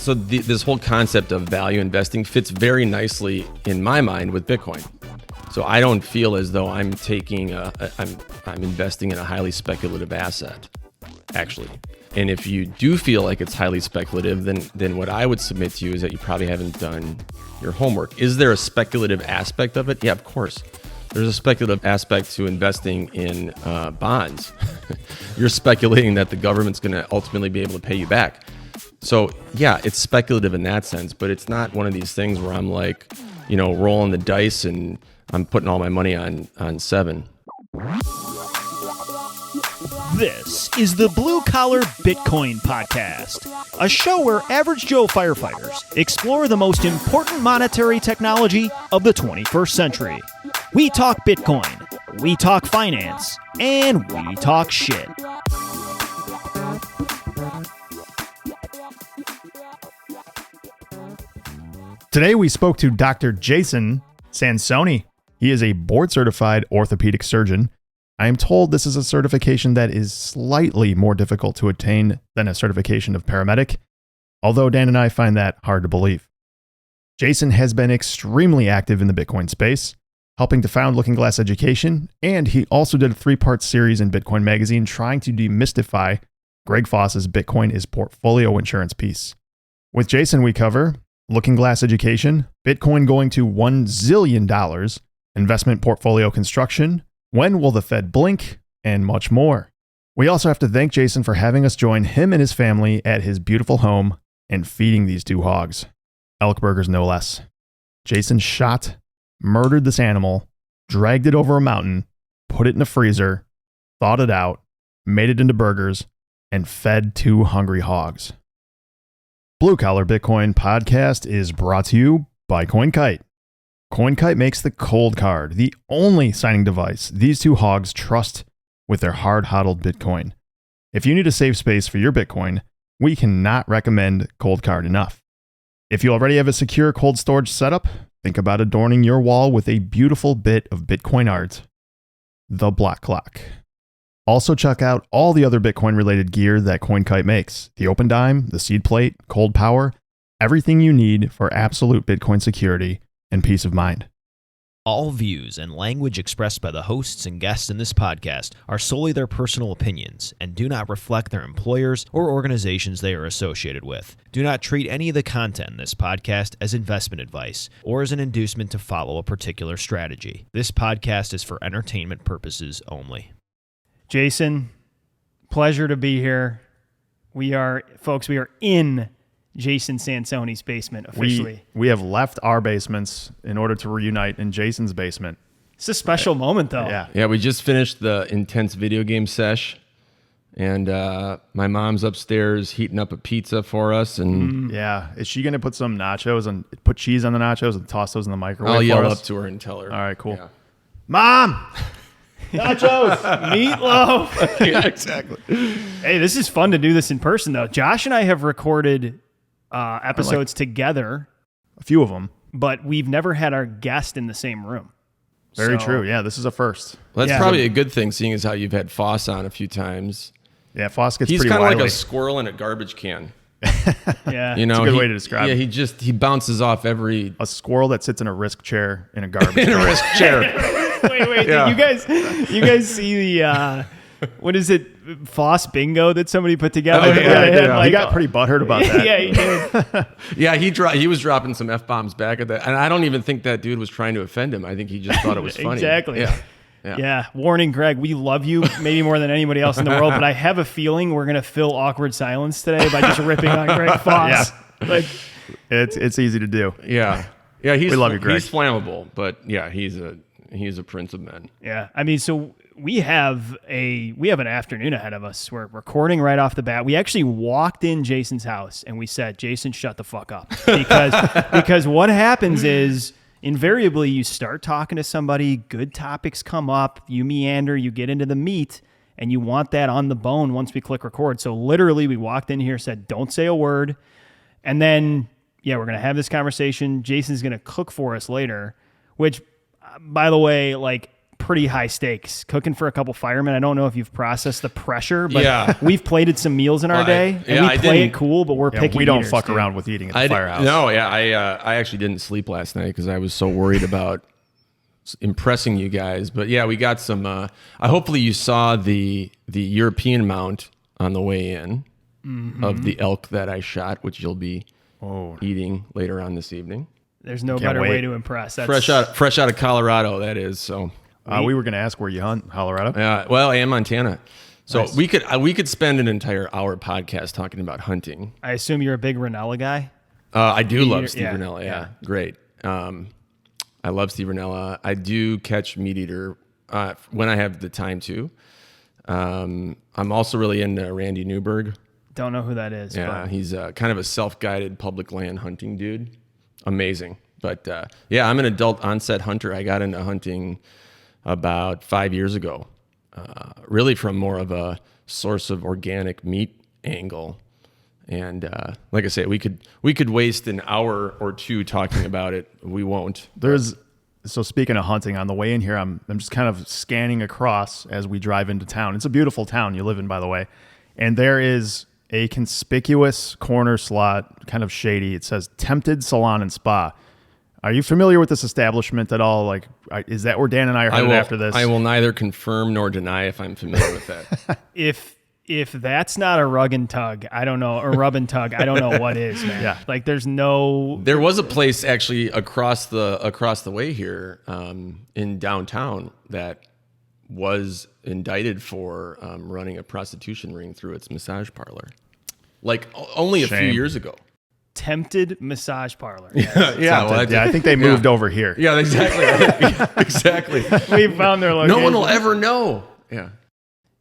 So this whole concept of value investing fits very nicely in my mind with Bitcoin. So I don't feel as though I'm taking I'm investing in a highly speculative asset, actually. And if you do feel like it's highly speculative, then what I would submit to you is that you probably haven't done your homework. Is there a speculative aspect of it? Yeah, of course. There's a speculative aspect to investing in bonds. You're speculating that the government's going to ultimately be able to pay you back. So yeah, it's speculative in that sense, but it's not one of these things where I'm like, rolling the dice and I'm putting all my money on 7. This is the Blue Collar Bitcoin Podcast, a show where average Joe firefighters explore the most important monetary technology of the 21st century. We talk Bitcoin, we talk finance, and we talk shit. Today we spoke to Dr. Jason Sansone. He is a board-certified orthopedic surgeon. I am told this is a certification that is slightly more difficult to attain than a certification of paramedic, although Dan and I find that hard to believe. Jason has been extremely active in the Bitcoin space, helping to found Looking Glass Education, and he also did a 3-part series in Bitcoin Magazine trying to demystify Greg Foss's Bitcoin is portfolio insurance piece. With Jason, we cover Looking Glass Education, Bitcoin going to $1 zillion, investment portfolio construction, when will the Fed blink, and much more. We also have to thank Jason for having us join him and his family at his beautiful home and feeding these 2 hogs. Elk burgers, no less. Jason murdered this animal, dragged it over a mountain, put it in a freezer, thawed it out, made it into burgers, and fed 2 hungry hogs. Blue Collar Bitcoin Podcast is brought to you by CoinKite. CoinKite makes the cold card, the only signing device these 2 hogs trust with their hard-hodled Bitcoin. If you need a safe space for your Bitcoin, we cannot recommend cold card enough. If you already have a secure cold storage setup, think about adorning your wall with a beautiful bit of Bitcoin art, the Block Clock. Also check out all the other Bitcoin-related gear that CoinKite makes, the Open Dime, the Seed Plate, Cold Power, everything you need for absolute Bitcoin security and peace of mind. All views and language expressed by the hosts and guests in this podcast are solely their personal opinions and do not reflect their employers or organizations they are associated with. Do not treat any of the content in this podcast as investment advice or as an inducement to follow a particular strategy. This podcast is for entertainment purposes only. Jason, pleasure to be here. We are in Jason Sansone's basement officially. We have left our basements in order to reunite in Jason's basement. It's a special moment, though. Yeah, we just finished the intense video game sesh, and my mom's upstairs heating up a pizza for us. And yeah, is she gonna put some nachos and put cheese on the nachos and toss those in the microwave? I'll yell us? up to her and tell her. All right, cool. Yeah. Mom, nachos, meatloaf. Yeah, exactly. Hey, this is fun to do this in person, though. Josh and I have recorded episodes together, a few of them, but we've never had our guest in the same room. Very true. Yeah, this is a first. Well, that's probably a good thing, seeing as how you've had Foss on a few times. Yeah, Foss gets He's pretty kind of wily. like a squirrel in a garbage can. Yeah, It's a good way to describe it. He bounces off every a squirrel that sits in a risk chair in a garbage in a can. risk chair. Wait, Yeah. did you guys see the what is it, Foss bingo that somebody put together? Oh, yeah. He got pretty butthurt about that. Yeah, he did. Yeah, he was dropping some F-bombs back at that, and I don't even think that dude was trying to offend him. I think he just thought it was funny. Exactly. Yeah. Yeah. Warning, Greg, we love you maybe more than anybody else in the world, but I have a feeling we're going to fill awkward silence today by just ripping on Greg Foss. Yeah. Like, It's easy to do. Yeah. We love you, Greg. He's flammable, but yeah, he's a prince of men. yeah. I mean, so we have an afternoon ahead of us. We're recording right off the bat. We actually walked in Jason's house and we said, Jason, shut the fuck up. Because what happens is invariably you start talking to somebody, good topics come up, you meander, you get into the meat, and you want that on the bone once we click record. So literally we walked in here, said, don't say a word. And then, we're going to have this conversation. Jason's going to cook for us later, which, by the way, like, pretty high stakes. Cooking for a couple firemen. I don't know if you've processed the pressure, but we've plated some meals in our day, and we play it cool, but we're picky. We don't eaters, fuck around with eating at the firehouse. No, I actually didn't sleep last night because I was so worried about impressing you guys. But yeah, we got some. Hopefully, you saw the European mount on the way in of the elk that I shot, which you'll be eating later on this evening. There's no better way to impress. That's fresh out of Colorado, that is. So we were going to ask where you hunt, Colorado. Yeah, well, I am Montana. So Nice. we could spend an entire hour podcast talking about hunting. I assume you're a big Ranella guy. I do love Steve Ranella. Yeah, great. I love Steve Ranella. I do catch meat eater when I have the time to. I'm also really into Randy Newberg. Don't know who that is. Yeah, but. he's kind of a self-guided public land hunting dude. Amazing. But yeah, I'm an adult onset hunter. I got into hunting about 5 years ago, really from more of a source of organic meat angle. And like I say, we could waste an hour or two talking about it. We won't. So speaking of hunting, on the way in here, I'm just kind of scanning across as we drive into town. It's a beautiful town you live in, by the way. And there is a conspicuous corner slot, kind of shady. It says Tempted Salon and Spa. Are you familiar with this establishment at all? Like, is that where Dan and I are headed after this? I will neither confirm nor deny if I'm familiar with that. If that's not a rug and tug, I don't know, or rub and tug, I don't know what is, man. Yeah. Like there was a place actually across the way here in downtown that was indicted for running a prostitution ring through its massage parlor, like only a few years ago. Tempted massage parlor. I think they moved over here. Yeah, exactly. Exactly. We found their location. No one will ever know. Yeah.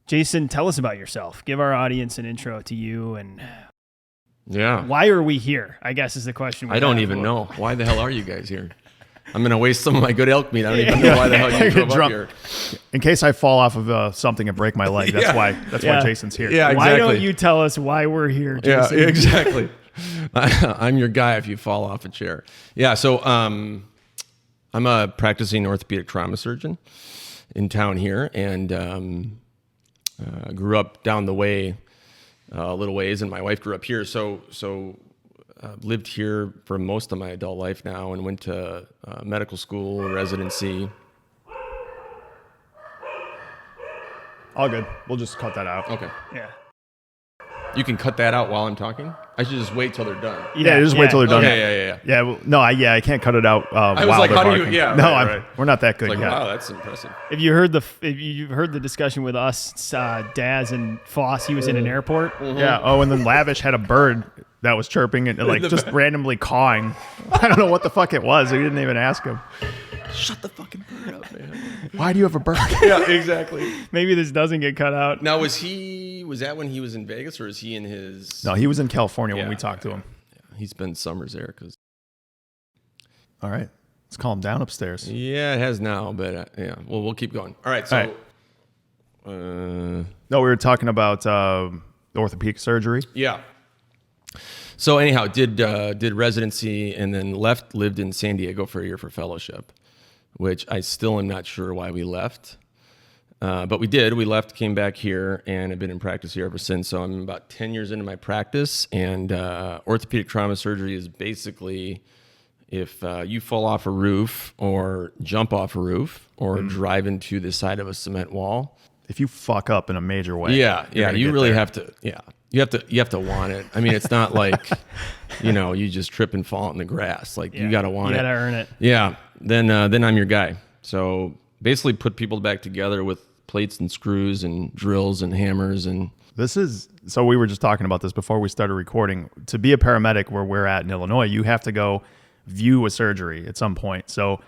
Jason, tell us about yourself. Give our audience an intro to you and why are we here? I guess is the question. I don't even know. Why the hell are you guys here? I'm going to waste some of my good elk meat. I don't even know why the hell you drove up here. In case I fall off of something and break my leg, that's why Jason's here. Yeah, exactly. Why don't you tell us why we're here, Jason? Yeah, exactly. I'm your guy if you fall off a chair. Yeah, so I'm a practicing orthopedic trauma surgeon in town here, and grew up down the way a little ways, and my wife grew up here. So lived here for most of my adult life now, and went to medical school, residency. All good. We'll just cut that out. Okay. Yeah. You can cut that out while I'm talking? I should just wait till they're done. Yeah, just wait till they're done. Okay, yeah. Yeah, well, no, I can't cut it out. I was like, how do you? Yeah, no, right. We're not that good Like, yet. wow, that's impressive. If you've heard the discussion with us, Daz and Foss, he was in an airport. Mm-hmm. Yeah. Oh, and then Lavish had a bird that was chirping and like just randomly cawing. I don't know what the fuck it was. We didn't even ask him. Shut the fucking bird up, man. Why do you have a bird? Yeah, exactly. Maybe this doesn't get cut out. Now, was that when he was in Vegas, or is he in his? No, he was in California when we talked to him. Yeah. He spent summers there because. All right, let's calm down upstairs. Yeah, it has now, but yeah. Well, we'll keep going. All right, so. No, we were talking about orthopedic surgery. Yeah. So anyhow, did residency and then lived in San Diego for a year for fellowship, which I still am not sure why we left. But we did. We left, came back here, and have been in practice here ever since. So I'm about 10 years into my practice, and orthopedic trauma surgery is basically if you fall off a roof or jump off a roof or drive into the side of a cement wall. If you fuck up in a major way. Yeah, you really have to, You have to want it. I mean, it's not like, you just trip and fall in the grass. Like you got to want it. You got to earn it. Yeah. Then I'm your guy. So basically put people back together with plates and screws and drills and hammers. And so we were just talking about this before we started recording. To be a paramedic where we're at in Illinois, you have to go view a surgery at some point. So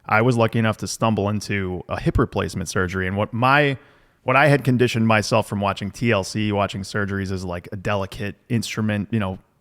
I was lucky enough to stumble into a hip replacement surgery. And what I had conditioned myself from watching TLC, watching surgeries as like a delicate instrument,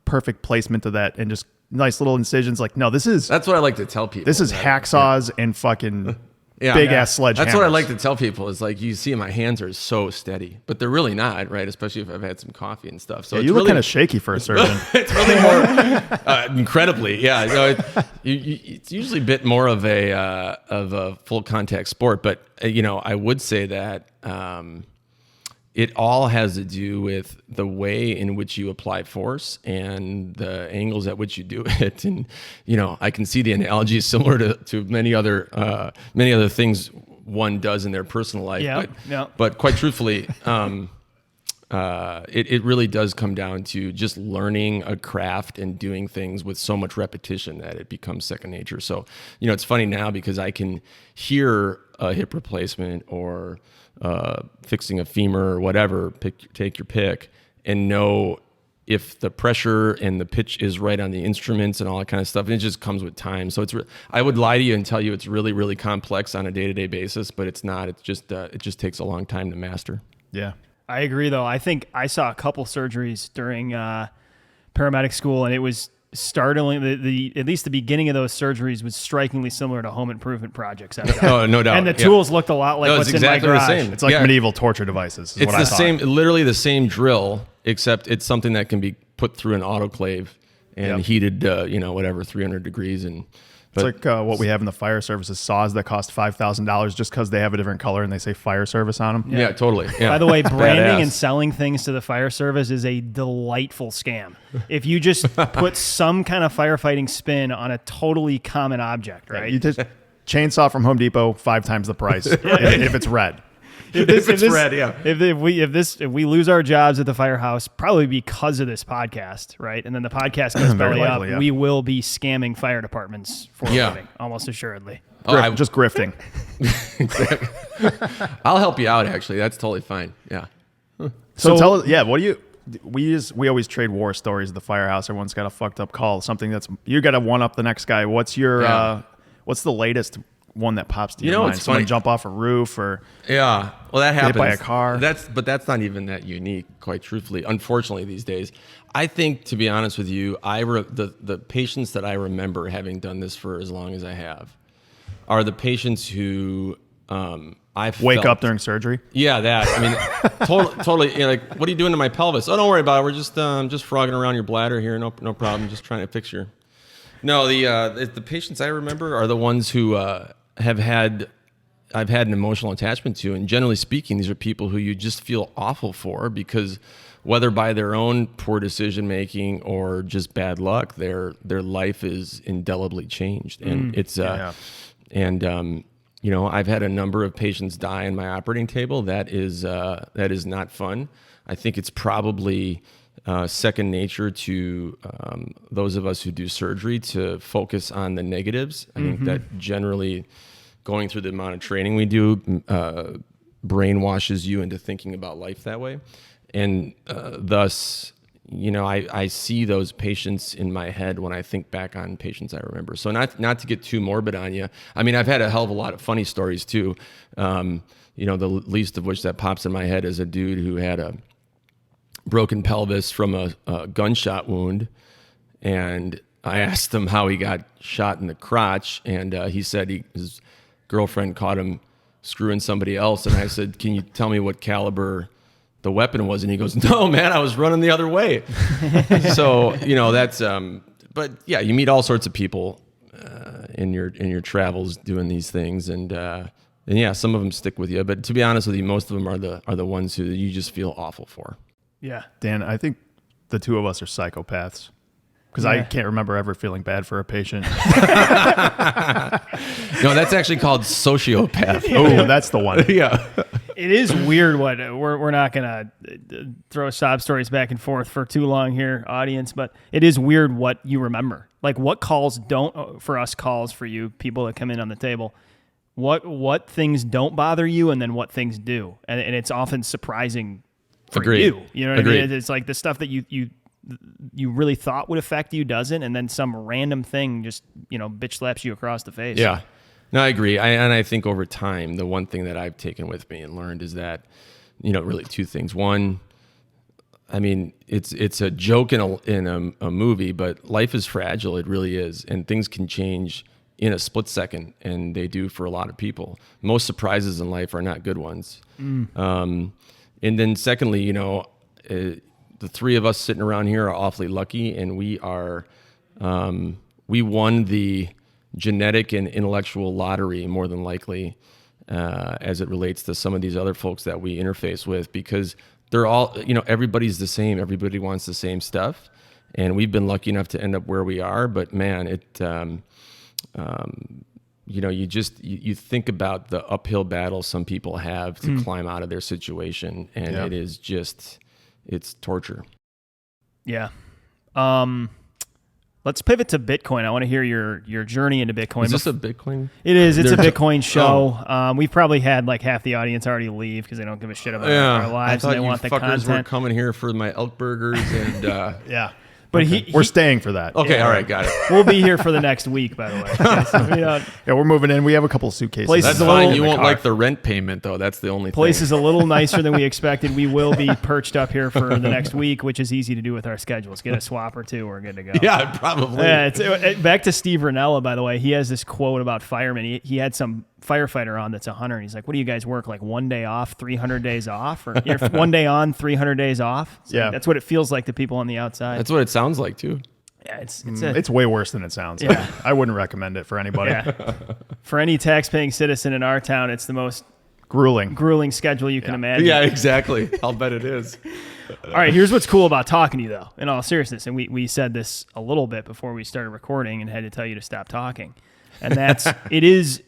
perfect placement of that and just nice little incisions. Like, no, that's what I like to tell people. This is hacksaws and fucking big ass sledgehammer. That's what I like to tell people is like, you see my hands are so steady, but they're really not, right? Especially if I've had some coffee and stuff. So Yeah, it's you look really kind of shaky for a surgeon. it's really more incredibly, yeah. So it's usually a bit more of a full contact sport, but I would say that it all has to do with the way in which you apply force and the angles at which you do it. And I can see the analogy is similar to many other things one does in their personal life. But quite truthfully, it really does come down to just learning a craft and doing things with so much repetition that it becomes second nature. So, it's funny now because I can hear a hip replacement or fixing a femur or whatever, take your pick, and know if the pressure and the pitch is right on the instruments and all that kind of stuff. And it just comes with time. So I would lie to you and tell you it's really, really complex on a day-to-day basis, but it's not. It's just it just takes a long time to master. Yeah. I agree, though. I think I saw a couple surgeries during paramedic school, and it was startling. At least the beginning of those surgeries was strikingly similar to home improvement projects. Oh, no doubt. And the tools looked a lot like what's exactly in my garage. the same. It's like medieval torture devices. It's the same, literally the same drill, except it's something that can be put through an autoclave and heated, 300 degrees. And it's like what we have in the fire services, saws that cost $5,000 just because they have a different color and they say fire service on them. Yeah, totally. Yeah. By the way, branding and selling things to the fire service is a delightful scam. If you just put some kind of firefighting spin on a totally common object, right? You just chainsaw from Home Depot 5 times the price if it's red. If it's red, yeah. If we lose our jobs at the firehouse, probably because of this podcast, right? And then the podcast goes belly up, we will be scamming fire departments for a living, almost assuredly. Just grifting. Exactly. I'll help you out. Actually, that's totally fine. Yeah. So tell us, what do you? We always trade war stories at the firehouse. Everyone's got a fucked up call. Something that's you got to one up the next guy. What's your? What's the latest one that pops to your mind? It's Someone funny. Jump off a roof or well, that happens. Hit by a car. That's not even that unique, quite truthfully. Unfortunately, these days, I think, to be honest with you, the patients that I remember having done this for as long as I have are the patients who I wake up during surgery. Yeah, that. I mean, totally. Like, what are you doing to my pelvis? Oh, don't worry about it. We're just frogging around your bladder here. No problem. Just trying to fix your. No, the patients I remember are the ones who I've had an emotional attachment to, and generally speaking, these are people who you just feel awful for because whether by their own poor decision making or just bad luck, their life is indelibly changed, and it's I've had a number of patients die on my operating table. That is not fun. I think it's probably second nature to those of us who do surgery to focus on the negatives. I think that generally going through the amount of training we do brainwashes you into thinking about life that way. And thus, I see those patients in my head when I think back on patients I remember. So not to get too morbid on you. I mean, I've had a hell of a lot of funny stories too. The least of which that pops in my head is a dude who had a broken pelvis from a gunshot wound, and I asked him how he got shot in the crotch, and he said his girlfriend caught him screwing somebody else, and I said, "Can you tell me what caliber the weapon was?" And he goes, "No, man, I was running the other way." So that's but yeah, you meet all sorts of people in your travels doing these things, and yeah, some of them stick with you, but to be honest with you, most of them are the ones who you just feel awful for. Yeah. Dan, I think the two of us are psychopaths because I can't remember ever feeling bad for a patient. No, that's actually called sociopath. Oh, that's the one. Yeah. It is weird what we're not going to throw sob stories back and forth for too long here, audience, but it is weird what you remember. Like what calls don't, for us calls for you, people that come in on the table, what things don't bother you and then what things do. And it's often surprising for you. You know what I mean? It's like the stuff that you really thought would affect you doesn't, and then some random thing just, bitch slaps you across the face. Yeah. No, I agree. I think over time, the one thing that I've taken with me and learned is that, really two things. One, I mean, it's a joke in a movie, but life is fragile. It really is. And things can change in a split second, and they do for a lot of people. Most surprises in life are not good ones. And then secondly, you know, the three of us sitting around here are awfully lucky, and we won the genetic and intellectual lottery more than likely, as it relates to some of these other folks that we interface with, because they're all, you know, everybody's the same. Everybody wants the same stuff. And we've been lucky enough to end up where we are. But man, you know, you think about the uphill battle some people have to climb out of their situation. And it is just, it's torture. Yeah. Let's pivot to Bitcoin. I want to hear your journey into Bitcoin. Is this a Bitcoin? It is. It's a Bitcoin show. We've probably had like half the audience already leave because they don't give a shit about our lives. I thought and they want the fuckers were content. coming here for my elk burgers and Yeah. But We're staying for that. okay, all right, got it. we'll be here for the next week, by the way. So, you know, Yeah, we're moving in. We have a couple of suitcases. Place That's is a fine. little- You won't car. like the rent payment though. That's the only place thing. is a little nicer than we expected. We will be perched up here for the next week, which is easy to do with our schedules. Get a swap or two, we're good to go. Yeah, probably. Yeah, back to Steve Ranella, by the way. He has this quote about firemen. He had some firefighter on that's a hunter, and he's like, what do you guys work, like 1 day off, 300 days off? Or you're 1 day on, 300 days off? So Yeah. that's what it feels like to people on the outside. That's what it sounds like too. Yeah, it's It's way worse than it sounds. Yeah. I wouldn't recommend it for anybody. yeah. For any tax-paying citizen in our town, it's the most Grueling. grueling schedule you can imagine. Yeah, exactly. I'll bet it is. All right, here's what's cool about talking to you, though, in all seriousness. And we said this a little bit before we started recording and had to tell you to stop talking. And that's, it is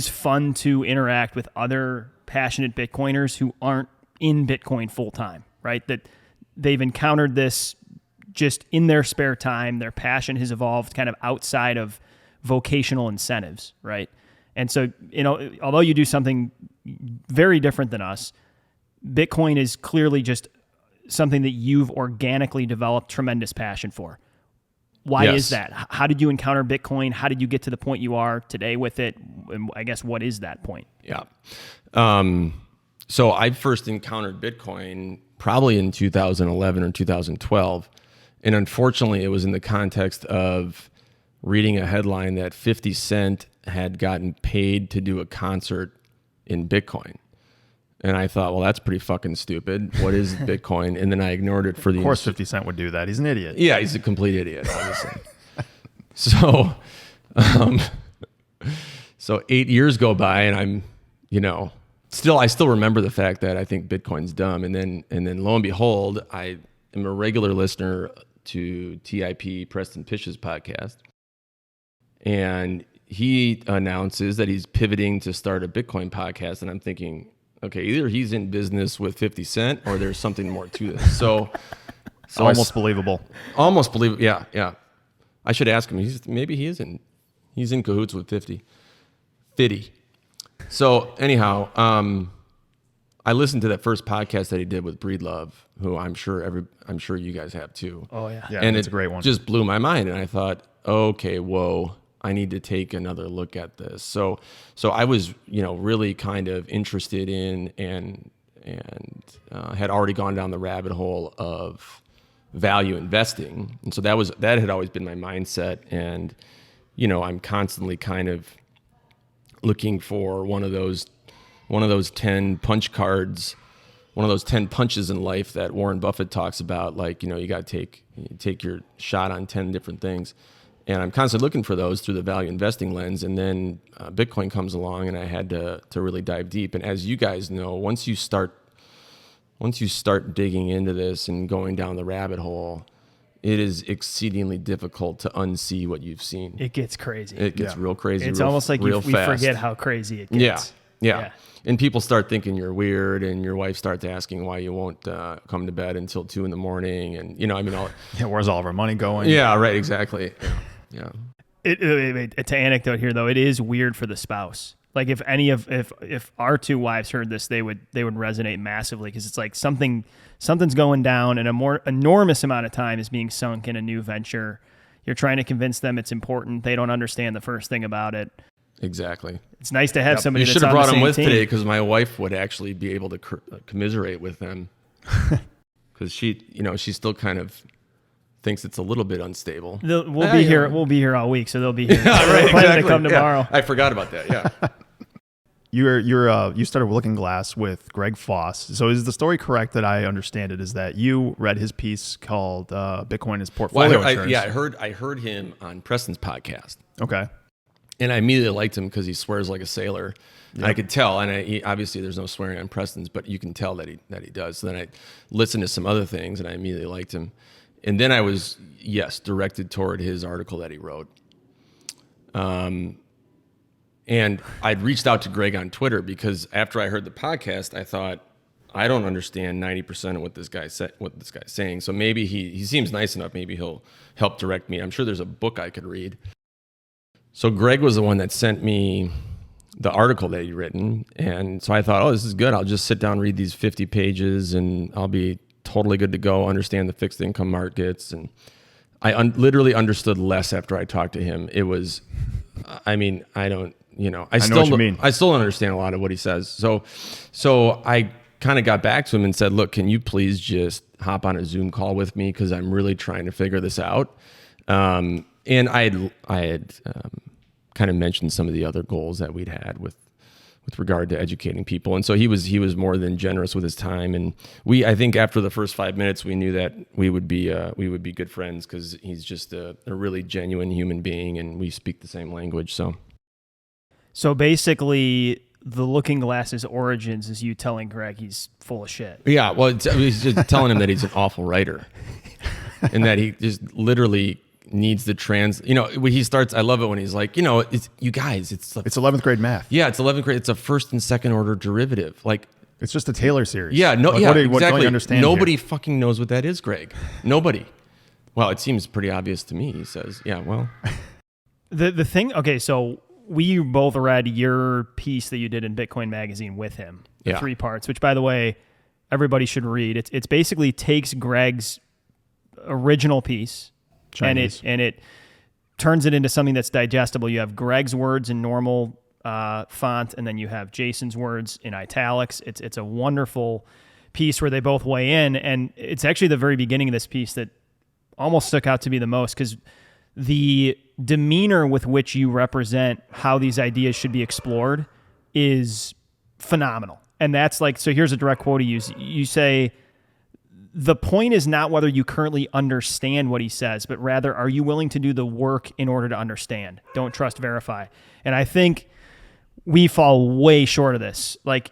fun to interact with other passionate Bitcoiners who aren't in Bitcoin full time, right? That they've encountered this just in their spare time. Their passion has evolved kind of outside of vocational incentives, right? And so, you know, although you do something very different than us, Bitcoin is clearly just something that you've organically developed tremendous passion for. Why Yes. is that? How did you encounter Bitcoin? How did you get to the point you are today with it? And I guess, what is that point? Yeah. So I first encountered Bitcoin probably in 2011 or 2012. And unfortunately, it was in the context of reading a headline that 50 Cent had gotten paid to do a concert in Bitcoin. And I thought, well, that's pretty fucking stupid. What is Bitcoin? And then I ignored it for the... Of course 50 Cent would do that. He's an idiot. Yeah, he's a complete idiot, obviously. So 8 years go by, and I'm, you know, I still remember the fact that I think Bitcoin's dumb. And then lo and behold, I am a regular listener to TIP Preston Pish's podcast, and he announces that he's pivoting to start a Bitcoin podcast, and I'm thinking, okay, either he's in business with 50 Cent or there's something more to this. So Almost believable. Almost believable. Yeah. I should ask him. Maybe he's in cahoots with 50. So anyhow, I listened to that first podcast that he did with Breedlove, who I'm sure you guys have too. Oh, yeah. Yeah, And it's a great one. Just blew my mind, and I thought, okay, whoa, I need to take another look at this. So I was, you know, really kind of interested in and had already gone down the rabbit hole of value investing, and so that had always been my mindset. And you know, I'm constantly kind of looking for one of those 10 punch cards, one of those 10 punches in life that Warren Buffett talks about. Like, you know, you got to take your shot on 10 different things. And I'm constantly looking for those through the value investing lens. And then Bitcoin comes along, and I had to really dive deep. And as you guys know, once you start digging into this and going down the rabbit hole, it is exceedingly difficult to unsee what you've seen. It gets crazy. It gets real crazy. It's real, almost like real we fast. forget how crazy it gets. Yeah. And people start thinking you're weird, and your wife starts asking why you won't come to bed until 2 a.m. And, you know, I mean, Yeah, where's all of our money going? yeah, right. Exactly. Yeah. It's an anecdote here, though. It is weird for the spouse. Like if our two wives heard this, they would resonate massively, because it's like something's going down, and a more enormous amount of time is being sunk in a new venture. You're trying to convince them it's important. They don't understand the first thing about it. Exactly. It's nice to have somebody You that's should have on the brought them same with team. today, because my wife would actually be able to commiserate with them, because she, you know, she's still kind of thinks it's a little bit unstable. We'll be here. We'll be here all week, so they'll be here. Yeah, right, Planning to come tomorrow. I forgot about that. Yeah. You started Looking Glass with Greg Foss. So is the story correct that I understand it is that you read his piece called Bitcoin is Portfolio Insurance? I heard him on Preston's podcast. Okay. And I immediately liked him because he swears like a sailor. Yep. I could tell, and obviously there's no swearing on Preston's, but you can tell that he does. So then I listened to some other things, and I immediately liked him. And then I was, directed toward his article that he wrote. And I'd reached out to Greg on Twitter because after I heard the podcast, I thought, I don't understand 90% of what this guy's saying. So maybe he seems nice enough. Maybe he'll help direct me. I'm sure there's a book I could read. So Greg was the one that sent me the article that he'd written. And so I thought, this is good. I'll just sit down, read these 50 pages, and I'll be totally good to go, understand the fixed income markets. And I literally understood less after I talked to him. It was, I still don't understand a lot of what he says. So I kind of got back to him and said, look, can you please just hop on a Zoom call with me? Cause I'm really trying to figure this out. And I had kind of mentioned some of the other goals that we'd had with regard to educating people. And so he was more than generous with his time. And I think after the first 5 minutes, we knew that we would be good friends because he's just a really genuine human being and we speak the same language. So basically the Looking Glass's origins is you telling Greg he's full of shit. Yeah. Well, he's just telling him that he's an awful writer and that he just literally needs the when he starts, I love it when he's like, it's you guys, it's 11th grade math. Yeah, it's 11th grade. It's a first and second order derivative. Like it's just a Taylor series. Yeah, exactly. What don't you understand Nobody here? Fucking knows what that is, Greg. Nobody. Well, it seems pretty obvious to me, he says. Yeah, well. The thing, okay, so we both read your piece that you did in Bitcoin Magazine with him. The 3 parts, which by the way, everybody should read. It's basically takes Greg's original piece Chinese. and it turns it into something that's digestible. You have Greg's words in normal font, and then you have Jason's words in italics. It's a wonderful piece where they both weigh in, and it's actually the very beginning of this piece that almost stuck out to me the most because the demeanor with which you represent how these ideas should be explored is phenomenal. And that's like, so here's a direct quote you use. You say, the point is not whether you currently understand what he says, but rather, are you willing to do the work in order to understand? Don't trust, verify. And I think we fall way short of this. Like,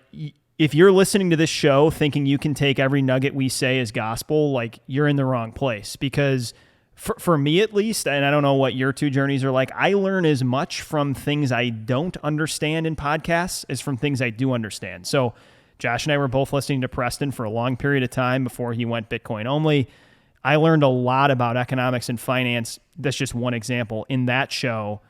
if you're listening to this show thinking you can take every nugget we say as gospel, like, you're in the wrong place. Because for me at least, and I don't know what your 2 journeys are like, I learn as much from things I don't understand in podcasts as from things I do understand. So Josh and I were both listening to Preston for a long period of time before he went Bitcoin only. I learned a lot about economics and finance. That's just one example in that show.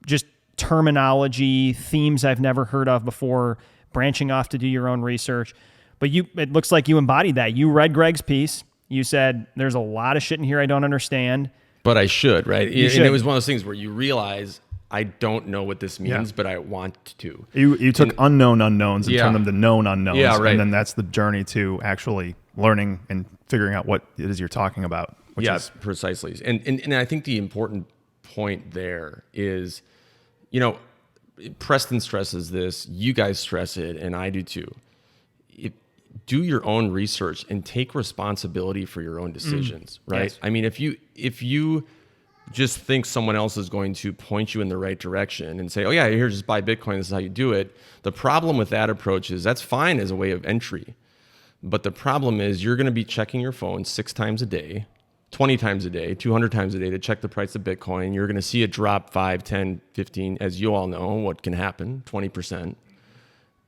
Just terminology, themes I've never heard of before, branching off to do your own research. But it looks like you embodied that. You read Greg's piece. You said, there's a lot of shit in here I don't understand. But I should, right? And should. it was one of those things where you realize, I don't know what this means, but I want to. You took unknown unknowns and turned them to known unknowns. Yeah, right. And then that's the journey to actually learning and figuring out what it is you're talking about. Precisely. And I think the important point there is, Preston stresses this, you guys stress it, and I do too. Do your own research and take responsibility for your own decisions, right? Yes. I mean, if you just think someone else is going to point you in the right direction and say, oh yeah, here, just buy Bitcoin, this is how you do it. The problem with that approach is that's fine as a way of entry. But the problem is you're going to be checking your phone 6 times a day, 20 times a day, 200 times a day to check the price of Bitcoin. You're going to see it drop 5, 10, 15, as you all know what can happen, 20%.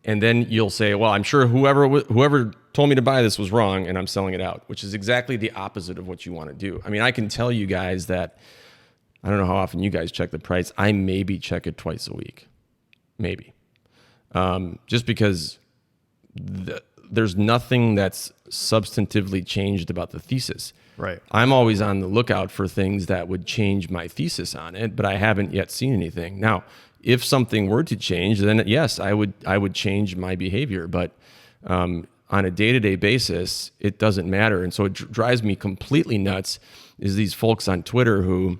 And then you'll say, well, I'm sure whoever told me to buy this was wrong and I'm selling it out, which is exactly the opposite of what you want to do. I mean, I can tell you guys that I don't know how often you guys check the price. I maybe check it twice a week, maybe. Just because there's nothing that's substantively changed about the thesis. Right. I'm always on the lookout for things that would change my thesis on it, but I haven't yet seen anything. Now, if something were to change, then yes, I would change my behavior. But on a day-to-day basis, it doesn't matter. And so it drives me completely nuts is these folks on Twitter who,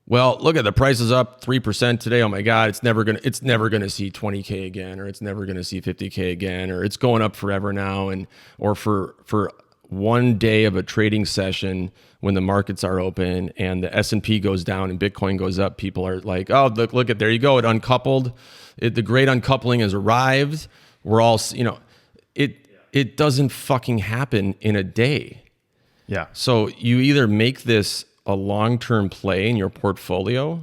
well, look at the price is up 3% today. Oh my God, it's never gonna see 20K again, or it's never gonna see 50K again, or it's going up forever now. And or for one day of a trading session when the markets are open and the S&P goes down and Bitcoin goes up, people are like, oh, look at, there you go. It uncoupled. The great uncoupling has arrived. We're all, it doesn't fucking happen in a day. Yeah. So you either make this a long-term play in your portfolio,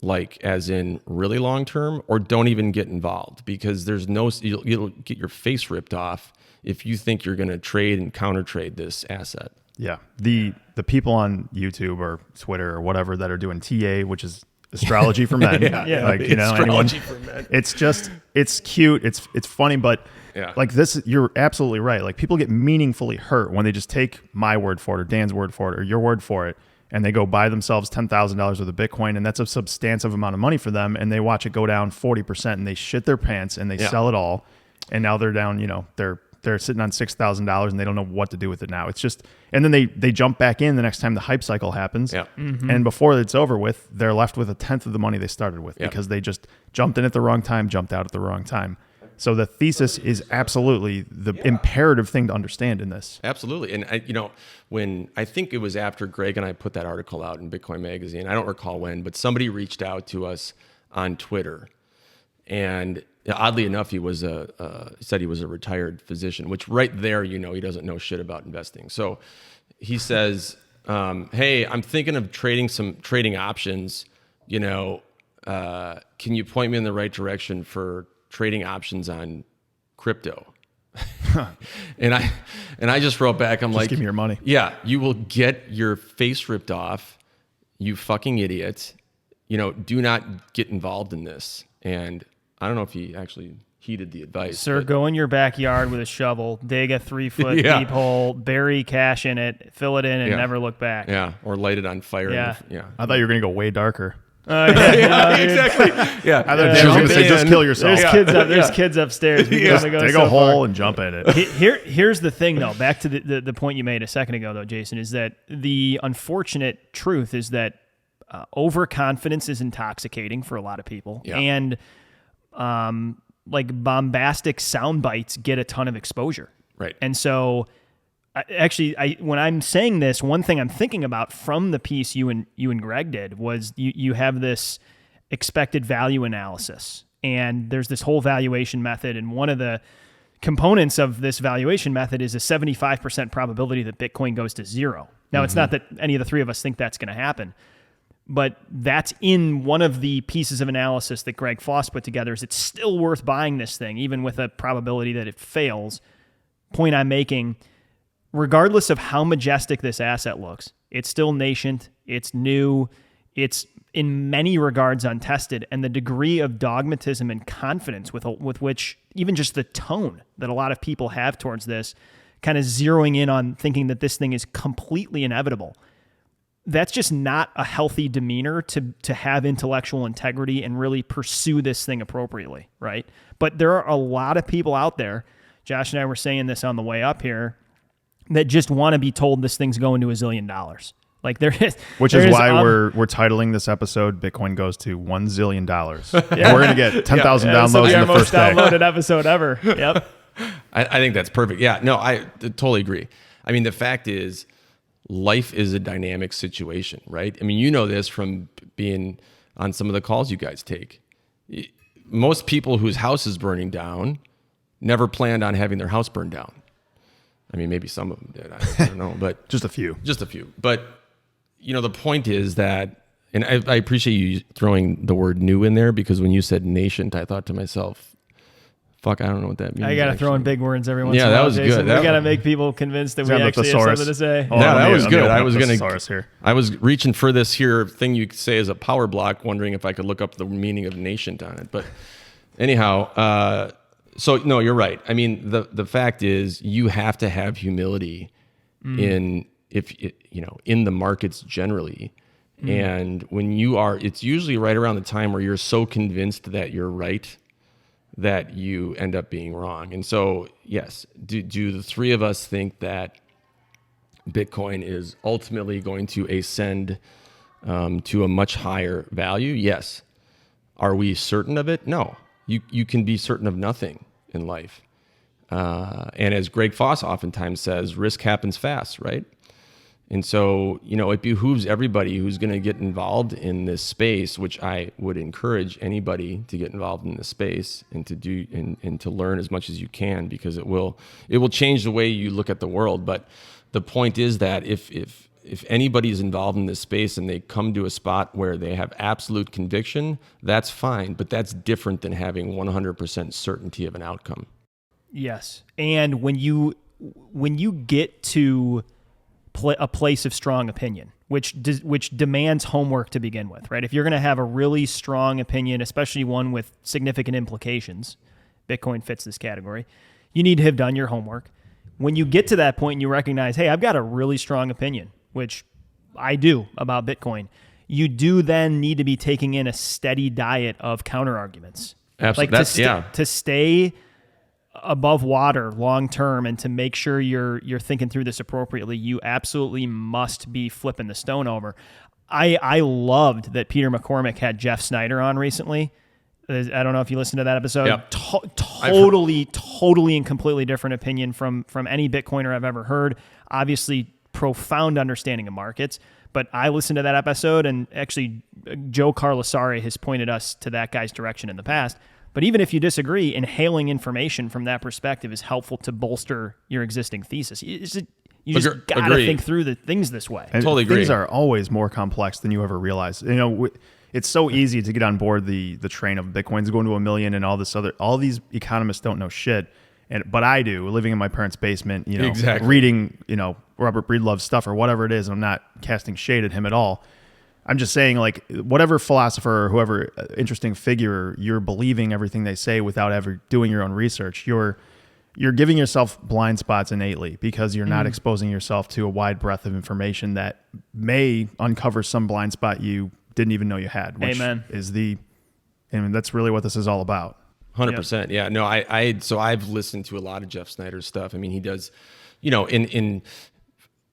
like as in really long-term, or don't even get involved, because you'll get your face ripped off if you think you're going to trade and counter trade this asset. Yeah. The people on YouTube or Twitter or whatever that are doing TA, which is astrology for men. Astrology for men. It's cute. It's funny, but like this, you're absolutely right. Like people get meaningfully hurt when they just take my word for it or Dan's word for it or your word for it, and they go buy themselves $10,000 worth of Bitcoin, and that's a substantial amount of money for them, and they watch it go down 40%, and they shit their pants, and they sell it all, and now they're down, they're sitting on $6,000 and they don't know what to do with it now. It's just, and then they jump back in the next time the hype cycle happens. Yeah. Mm-hmm. And before it's over with, they're left with 1/10 of the money they started with because they just jumped in at the wrong time, jumped out at the wrong time. So the thesis is absolutely the imperative thing to understand in this. Absolutely. And when I think it was after Greg and I put that article out in Bitcoin Magazine, I don't recall when, but somebody reached out to us on Twitter, and oddly enough, he said he was a retired physician, which right there, he doesn't know shit about investing. So he says, hey, I'm thinking of trading options. Can you point me in the right direction for trading options on crypto? and I just wrote back, I'm like, give me your money. Yeah, you will get your face ripped off, you fucking idiot. Do not get involved in this. And I don't know if he actually heeded the advice. Sir, go in your backyard with a shovel, dig a 3-foot deep hole, bury cash in it, fill it in, and never look back. Yeah, or light it on fire. Yeah. I thought you were going to go way darker. Exactly. Yeah. I thought Dan was going to say, just kill yourself. There's kids upstairs. Dig a hole and jump in it. Here's the thing, though. Back to the point you made a second ago, though, Jason, is that the unfortunate truth is that overconfidence is intoxicating for a lot of people. Yeah. And like bombastic sound bites get a ton of exposure. Right. And so when I'm saying this, one thing I'm thinking about from the piece you and Greg did was you have this expected value analysis, and there's this whole valuation method. And one of the components of this valuation method is a 75% probability that Bitcoin goes to zero. Now, It's not that any of the three of us think that's going to happen, but that's in one of the pieces of analysis that Greg Foss put together. Is it's still worth buying this thing, even with a probability that it fails. Point I'm making, regardless of how majestic this asset looks, it's still nascent, it's new, it's in many regards untested, and the degree of dogmatism and confidence with which even just the tone that a lot of people have towards this, kind of zeroing in on thinking that this thing is completely inevitable, that's just not a healthy demeanor to have intellectual integrity and really pursue this thing appropriately, right? But there are a lot of people out there, Josh and I were saying this on the way up here, that just want to be told this thing's going to $1 zillion. Like which is why we're titling this episode "Bitcoin Goes to $1 Zillion." We're gonna get 10,000 downloads in the first day. Our most downloaded episode ever. Yep. I think that's perfect. Yeah, no, I totally agree. I mean, the fact is, life is a dynamic situation, right? I mean, you know this from being on some of the calls you guys take. Most people whose house is burning down never planned on having their house burned down. I mean, maybe some of them did. I don't know, but just a few. But the point is that, and I appreciate you throwing the word "new" in there, because when you said "nascent," I thought to myself, "Fuck, I don't know what that means." I gotta throw in big words every once in a while. Yeah, that was Jason. good. We gotta make people convinced that we actually have something to say. That was good. I was reaching for this here thing you could say as a power block, wondering if I could look up the meaning of "nascent" on it. But anyhow. So no, you're right. I mean, the fact is, you have to have humility in the markets generally, and when you are, it's usually right around the time where you're so convinced that you're right, that you end up being wrong. And so, yes, do the three of us think that Bitcoin is ultimately going to ascend to a much higher value? Yes. Are we certain of it? No. You can be certain of nothing in life. And as Greg Foss oftentimes says, risk happens fast, right? And so, it behooves everybody who's going to get involved in this space, which I would encourage anybody to get involved in this space and to do and to learn as much as you can, because it will change the way you look at the world. But the point is that if anybody's involved in this space and they come to a spot where they have absolute conviction, that's fine. But that's different than having 100% certainty of an outcome. Yes. And when you get to a place of strong opinion, which demands homework to begin with, right? If you're going to have a really strong opinion, especially one with significant implications, Bitcoin fits this category, you need to have done your homework. When you get to that point and you recognize, hey, I've got a really strong opinion, which I do about Bitcoin, you do then need to be taking in a steady diet of counter arguments. Absolutely. To stay above water long term and to make sure you're thinking through this appropriately, you absolutely must be flipping the stone over. I loved that Peter McCormack had Jeff Snider on recently. I don't know if you listened to that episode. Yep. Totally and completely different opinion from any Bitcoiner I've ever heard. Obviously, profound understanding of markets. But I listened to that episode, and actually, Joe Carlasare has pointed us to that guy's direction in the past. But even if you disagree, inhaling information from that perspective is helpful to bolster your existing thesis. You just got to think through the things this way. And totally agree. Things are always more complex than you ever realize. It's so easy to get on board the train of Bitcoin's going to 1 million and all these economists don't know shit. But I do, living in my parents' basement, Exactly. reading, Robert Breedlove's stuff or whatever it is. I'm not casting shade at him at all. I'm just saying, like, whatever philosopher or whoever interesting figure, you're believing everything they say without ever doing your own research. You're giving yourself blind spots innately because you're not exposing yourself to a wide breadth of information that may uncover some blind spot you didn't even know you had. Which is that's really what this is all about. 100%. Yeah. No, so I've listened to a lot of Jeff Snider's stuff. I mean, he does,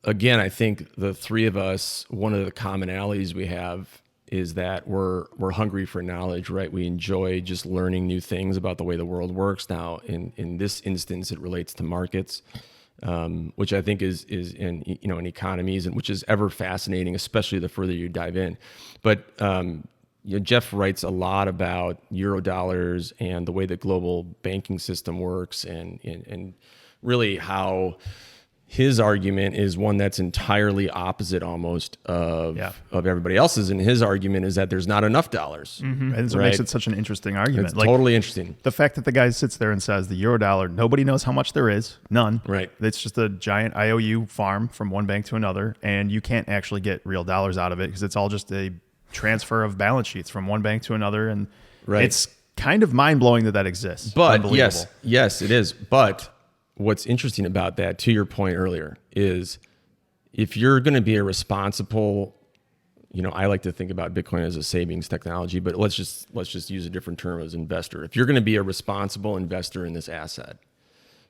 again, I think the three of us, one of the commonalities we have is that we're hungry for knowledge, right? We enjoy just learning new things about the way the world works. Now, in this instance, it relates to markets, which I think is in economies, and which is ever fascinating, especially the further you dive in. But Jeff writes a lot about Eurodollars and the way the global banking system works, and really how his argument is one that's entirely opposite almost of everybody else's. And his argument is that there's not enough dollars. Mm-hmm. And so it makes it such an interesting argument. It's totally interesting. The fact that the guy sits there and says the Eurodollar, nobody knows how much there is. None. Right. It's just a giant IOU farm from one bank to another. And you can't actually get real dollars out of it because it's all just a transfer of balance sheets from one bank to another. And it's kind of mind-blowing that exists. But yes, it is. But what's interesting about that, to your point earlier, is if you're going to be a responsible, I like to think about Bitcoin as a savings technology, but let's just use a different term as investor. If you're going to be a responsible investor in this asset,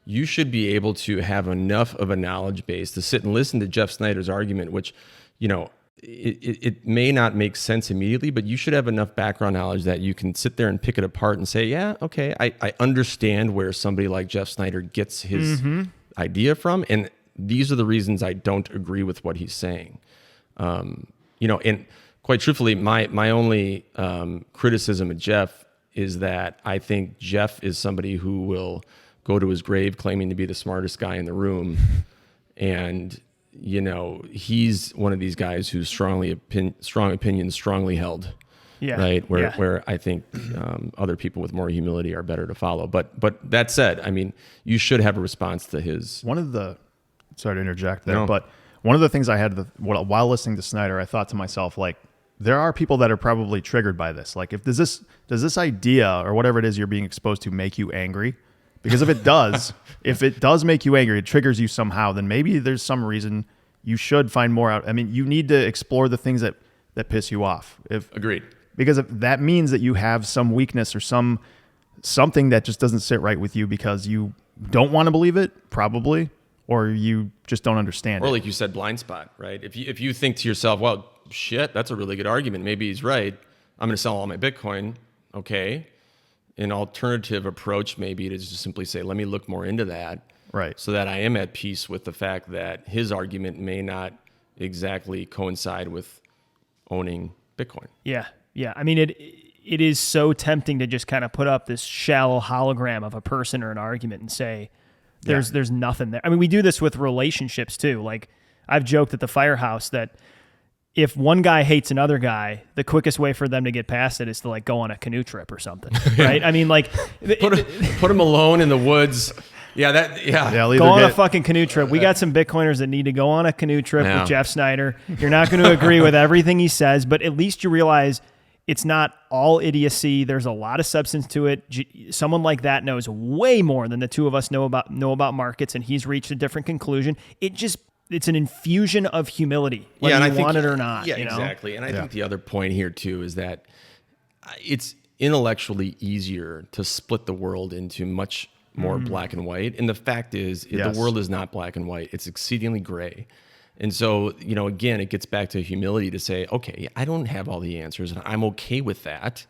you should be able to have enough of a knowledge base to sit and listen to Jeff Snider's argument, which, it may not make sense immediately, but you should have enough background knowledge that you can sit there and pick it apart and say, yeah, okay, I understand where somebody like Jeff Snider gets his idea from. And these are the reasons I don't agree with what he's saying. And quite truthfully, my only criticism of Jeff is that I think Jeff is somebody who will go to his grave claiming to be the smartest guy in the room. And he's one of these guys who's strong opinions, strongly held, right? Where I think other people with more humility are better to follow. But that said, I mean, you should have a response to his. Sorry to interject there, but one of the things I had while listening to Snider, I thought to myself, like, there are people that are probably triggered by this. Like, does this idea or whatever it is you're being exposed to make you angry? Because if it does make you angry, it triggers you somehow, then maybe there's some reason you should find more out. I mean, you need to explore the things that piss you off. Agreed. Because if that means that you have some weakness or some something that just doesn't sit right with you because you don't want to believe it, probably, or you just don't understand or it. like you said, blind spot, right? If you think to yourself, well, shit, that's a really good argument. Maybe he's right. I'm going to sell all my Bitcoin. Okay. An alternative approach maybe to just simply say, let me look more into that. Right. So that I am at peace with the fact that his argument may not exactly coincide with owning Bitcoin. Yeah. Yeah. I mean, it is so tempting to just kind of put up this shallow hologram of a person or an argument and say, there's nothing there. I mean, we do this with relationships too. Like I've joked at the firehouse that if one guy hates another guy, the quickest way for them to get past it is to like go on a canoe trip or something, right? I mean, like put them alone in the woods. Yeah, go on a fucking canoe trip. We got some Bitcoiners that need to go on a canoe trip with Jeff Snider. You're not going to agree with everything he says, but at least you realize it's not all idiocy. There's a lot of substance to it. Someone like that knows way more than the two of us know about markets, and he's reached a different conclusion. It's an infusion of humility, whether you want it or not. Yeah, exactly. And I think the other point here too is that it's intellectually easier to split the world into much more black and white. And the fact is, the world is not black and white. It's exceedingly gray. And so, again, it gets back to humility to say, okay, I don't have all the answers and I'm okay with that.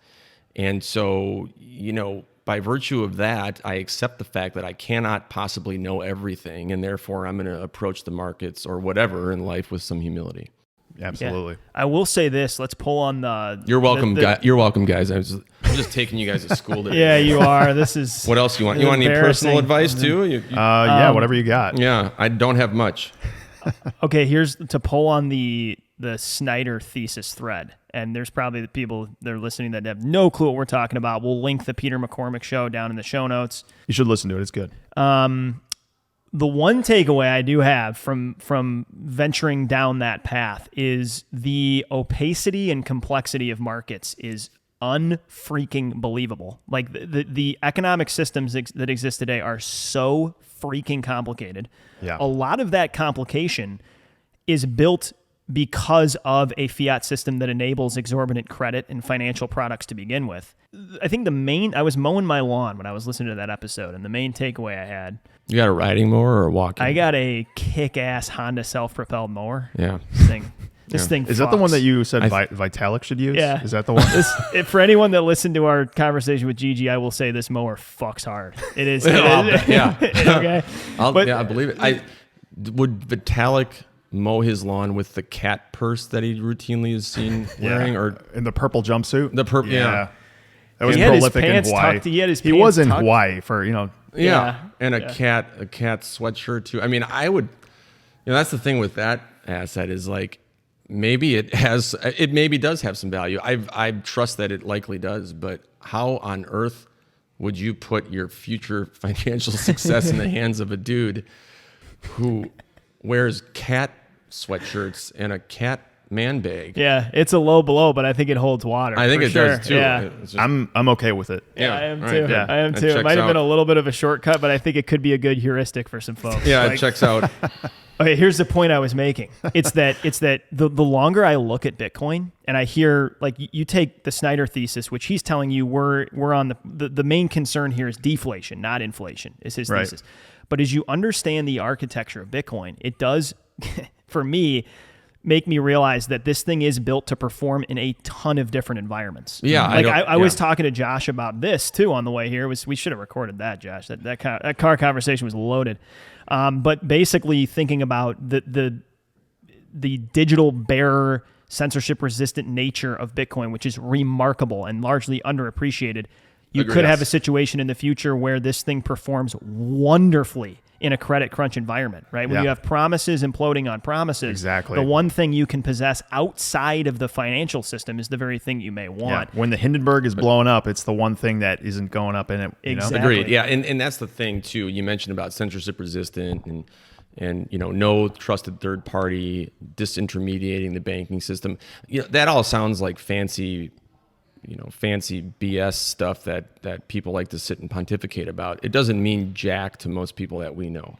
And so, by virtue of that, I accept the fact that I cannot possibly know everything. And therefore, I'm going to approach the markets or whatever in life with some humility. Absolutely. Yeah. I will say this. Let's pull on the... You're welcome, You're welcome, guys. I'm just taking you guys to school today. Yeah, you are. This is... What else you want? You want any personal advice too? Whatever you got. Yeah, I don't have much. Okay, here's to pull on the Snider thesis thread. And there's probably the people that are listening that have no clue what we're talking about. We'll link the Peter McCormack show down in the show notes. You should listen to it. It's good. The one takeaway I do have from venturing down that path is the opacity and complexity of markets is unfreaking believable. Like the economic systems that exist today are so freaking complicated. Yeah. A lot of that complication is built because of a fiat system that enables exorbitant credit and financial products to begin with. I think I was mowing my lawn when I was listening to that episode, and the main takeaway I had... You got a riding mower or a walking? I got a kick-ass Honda self-propelled mower. Yeah. This thing Is that the one that you said Vitalik should use? Yeah. Is that the one? For anyone that listened to our conversation with Gigi, I will say this mower fucks hard. It is. Yeah. Okay. I believe it. Would Vitalik mow his lawn with the cat purse that he routinely is seen wearing, or in the purple jumpsuit? The purple, yeah. That was he had prolific his pants in Hawaii. tucked. He had his He pants was in tucked. Hawaii for and a cat sweatshirt too. I mean, I would. That's the thing with that asset is like maybe it maybe does have some value. I trust that it likely does, but how on earth would you put your future financial success in the hands of a dude who wears cat sweatshirts and a cat man bag? Yeah, it's a low blow, but I think it holds water. I think it sure. does too. Yeah. I'm okay with it. Yeah, I am right. too. Yeah. I am That too. It checks might have been out. a little bit of a shortcut, but I think it could be a good heuristic for some folks. Yeah, it checks out. Okay, here's the point I was making. It's that the longer I look at Bitcoin and I hear, like, you take the Snider thesis, which he's telling you we're on the main concern here is deflation, not inflation, is his Right. thesis. But as you understand the architecture of Bitcoin, it does, for me, make me realize that this thing is built to perform in a ton of different environments. Yeah, I was talking to Josh about this too on the way here. We should have recorded that, Josh. That car conversation was loaded. But basically thinking about the digital bearer censorship resistant nature of Bitcoin, which is remarkable and largely underappreciated. You Agreed. could have a situation in the future where this thing performs wonderfully in a credit crunch environment, right? When Yeah. you have promises imploding on promises, Exactly. the one thing you can possess outside of the financial system is the very thing you may want. Yeah. When the Hindenburg is blowing up, it's the one thing that isn't going up in it. Exactly. Agreed. Yeah, and that's the thing too. You mentioned about censorship resistant and no trusted third party disintermediating the banking system. That all sounds like fancy BS stuff that people like to sit and pontificate about. It doesn't mean jack to most people that we know.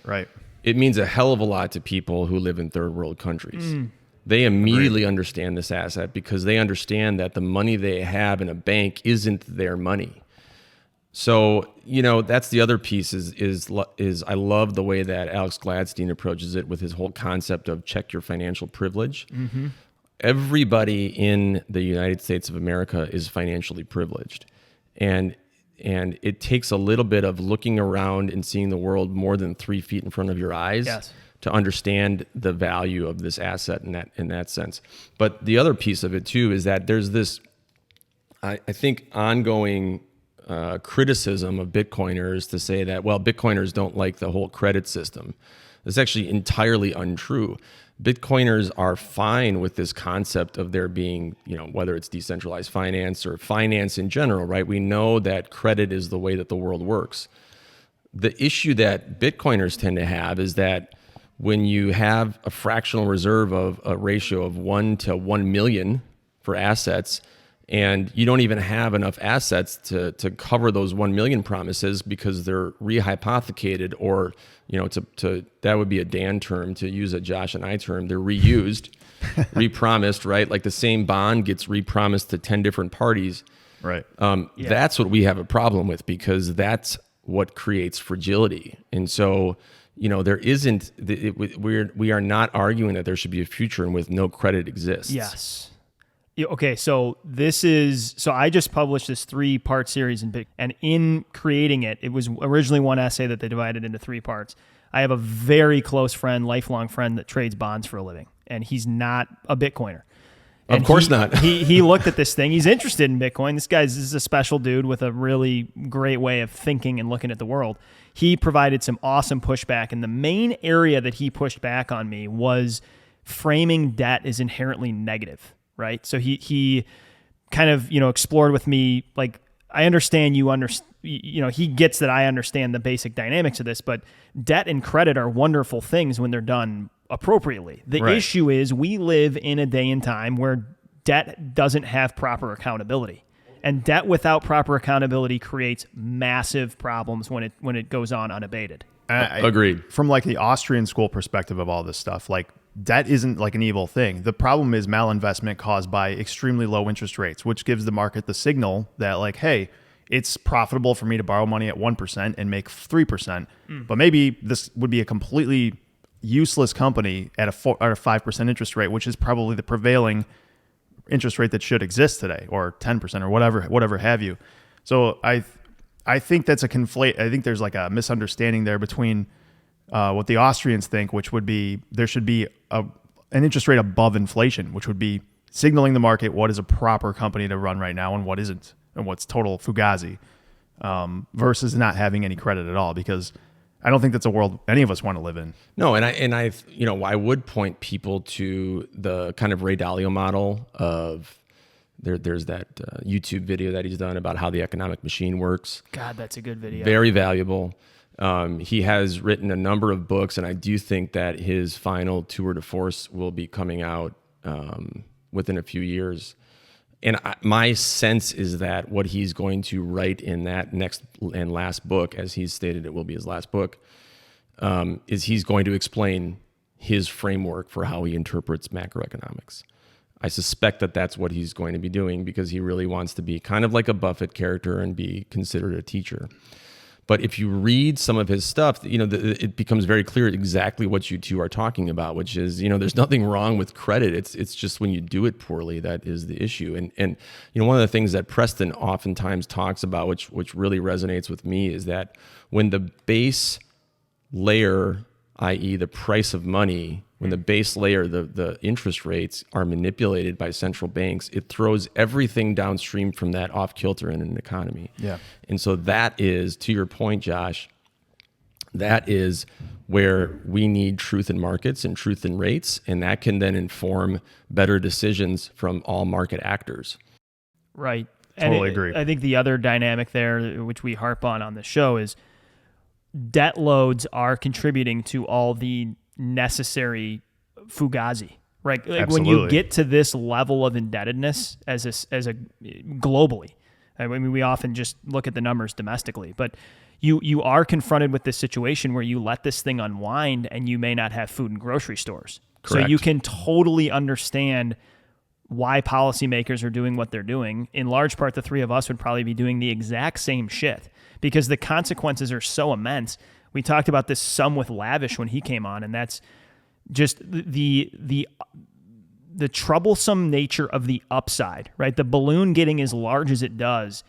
Right. It means a hell of a lot to people who live in third world countries. They immediately understand this asset because they understand that the money they have in a bank isn't their money. So, that's the other piece is I love the way that Alex Gladstein approaches it with his whole concept of check your financial privilege. Mm-hmm. Everybody in the United States of America is financially privileged. And it takes a little bit of looking around and seeing the world more than 3 feet in front of your eyes to understand the value of this asset in that sense. But the other piece of it too is that there's this, I think, ongoing criticism of Bitcoiners to say that, well, Bitcoiners don't like the whole credit system. It's actually entirely untrue. Bitcoiners are fine with this concept of there being, whether it's decentralized finance or finance in general, right? We know that credit is the way that the world works. The issue that Bitcoiners tend to have is that when you have a fractional reserve of a ratio of 1 to 1 million for assets, and you don't even have enough assets to cover those 1 million promises because they're rehypothecated, or to that would be a Dan term, to use a Josh and I term, they're reused, repromised, right? Like the same bond gets repromised to 10 different parties. Right. That's what we have a problem with, because that's what creates fragility. And so, there isn't, we are not arguing that there should be a future in which no credit exists. Yes. Okay, so I just published this 3-part series and in creating it, it was originally one essay that they divided into 3 parts. I have a very close friend, lifelong friend, that trades bonds for a living, and he's not a Bitcoiner. And of course not. he looked at this thing. He's interested in Bitcoin. This is a special dude with a really great way of thinking and looking at the world. He provided some awesome pushback, and the main area that he pushed back on me was framing debt as inherently negative. Right. So he kind of, explored with me, like, I understand he gets that I understand the basic dynamics of this, but debt and credit are wonderful things when they're done appropriately. The issue is we live in a day and time where debt doesn't have proper accountability, and debt without proper accountability creates massive problems when it goes on unabated. Agreed. From like the Austrian school perspective of all this stuff, like, debt isn't like an evil thing. The problem is malinvestment caused by extremely low interest rates, which gives the market the signal that, like, hey, it's profitable for me to borrow money at 1% and make 3%. But maybe this would be a completely useless company at a 5% interest rate, which is probably the prevailing interest rate that should exist today, or 10% or whatever have you. So I think that's a conflate. I think there's like a misunderstanding there between what the Austrians think, which would be there should be an interest rate above inflation, which would be signaling the market what is a proper company to run right now and what isn't, and what's total fugazi, versus not having any credit at all, because I don't think that's a world any of us want to live in. No, I would point people to the kind of Ray Dalio model of there's that YouTube video that he's done about how the economic machine works. God, that's a good video. Very valuable. He has written a number of books, and I do think that his final tour de force will be coming out within a few years. And my sense is that what he's going to write in that next and last book, as he's stated it will be his last book, is he's going to explain his framework for how he interprets macroeconomics. I suspect that that's what he's going to be doing, because he really wants to be kind of like a Buffett character and be considered a teacher. But if you read some of his stuff, it becomes very clear exactly what you two are talking about, which is, there's nothing wrong with credit. It's just when you do it poorly, that is the issue. And one of the things that Preston oftentimes talks about, which really resonates with me, is that when the base layer, i.e. the price of money, when the base layer, the interest rates are manipulated by central banks, it throws everything downstream from that off kilter in an economy. Yeah. And so that is, to your point, Josh, that is where we need truth in markets and truth in rates, and that can then inform better decisions from all market actors. Right. Totally agree. I think the other dynamic there, which we harp on the show, is debt loads are contributing to all the necessary fugazi, right? Like when you get to this level of indebtedness as a globally, I mean, we often just look at the numbers domestically, but you are confronted with this situation where you let this thing unwind and you may not have food in grocery stores. Correct. So you can totally understand why policymakers are doing what they're doing. In large part, the three of us would probably be doing the exact same shit because the consequences are so immense. We talked about this some with Lavish when he came on, and that's just the troublesome nature of the upside, right? The balloon getting as large as it does.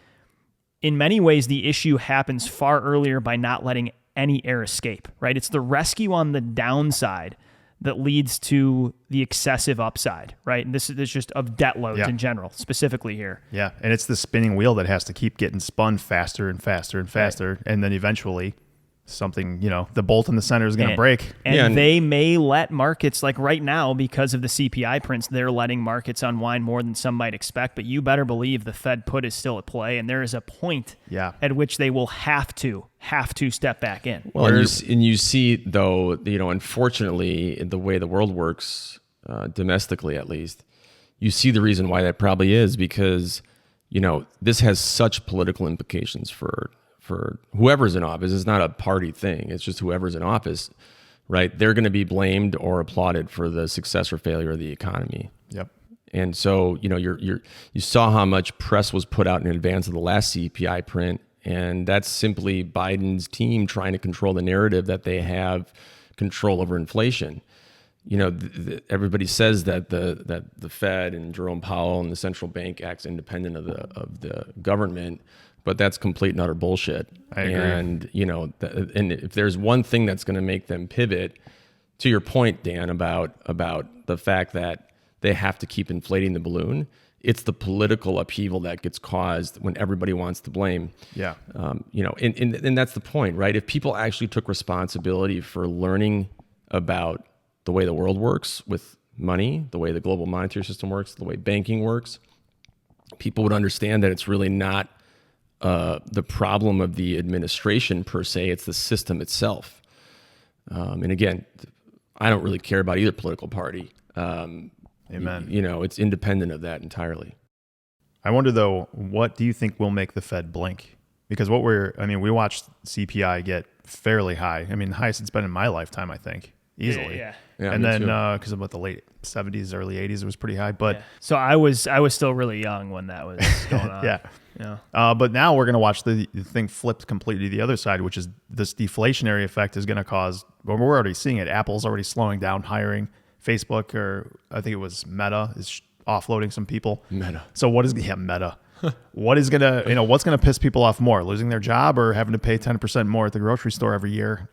In many ways, the issue happens far earlier by not letting any air escape, right? It's the rescue on the downside that leads to the excessive upside, right? And this is just of debt loads in general, specifically here. Yeah, and it's the spinning wheel that has to keep getting spun faster and faster and faster, right. And then eventually something, the bolt in the center is going to break. And they may let markets, like right now, because of the CPI prints, they're letting markets unwind more than some might expect. But you better believe the Fed put is still at play, and there is a point at which they will have to step back in. Well, and you see, though, unfortunately, the way the world works, domestically at least, you see the reason why that probably is because, this has such political implications for whoever's in office. It's not a party thing. It's just whoever's in office, right? They're going to be blamed or applauded for the success or failure of the economy. Yep. And so, you saw how much press was put out in advance of the last CPI print, and that's simply Biden's team trying to control the narrative that they have control over inflation. Everybody says that the Fed and Jerome Powell and the central bank acts independent of the government. But that's complete and utter bullshit. I agree. And, and if there's one thing that's going to make them pivot, to your point, Dan, about the fact that they have to keep inflating the balloon, it's the political upheaval that gets caused when everybody wants to blame. Yeah. And that's the point, right? If people actually took responsibility for learning about the way the world works with money, the way the global monetary system works, the way banking works, people would understand that it's really not the problem of the administration per se, it's the system itself. And again, I don't really care about either political party. Amen. It's independent of that entirely. I wonder though, what do you think will make the Fed blink? Because we watched CPI get fairly high. Highest it's been in my lifetime, I think, easily. Yeah. And then because about the late 70s, early 80s, it was pretty high. But so I was still really young when that was going on. Yeah. Yeah. But now we're going to watch the thing flip completely to the other side, which is this deflationary effect is going to cause, well, we're already seeing it. Apple's already slowing down hiring. Facebook, or I think it was Meta, is offloading some people. Meta. So Meta. What is going to, what's going to piss people off more, losing their job or having to pay 10% more at the grocery store every year?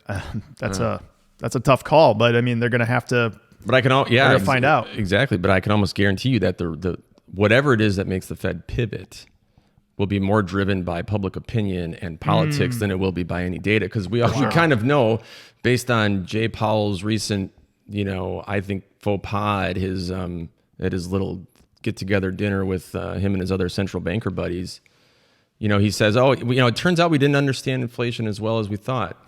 That's a tough call, but they're going to have to. But I can find out. Exactly. But I can almost guarantee you that the whatever it is that makes the Fed pivot will be more driven by public opinion and politics than it will be by any data. Because we kind of know, based on Jay Powell's recent, I think faux pas at his little get-together dinner with him and his other central banker buddies, he says, it turns out we didn't understand inflation as well as we thought.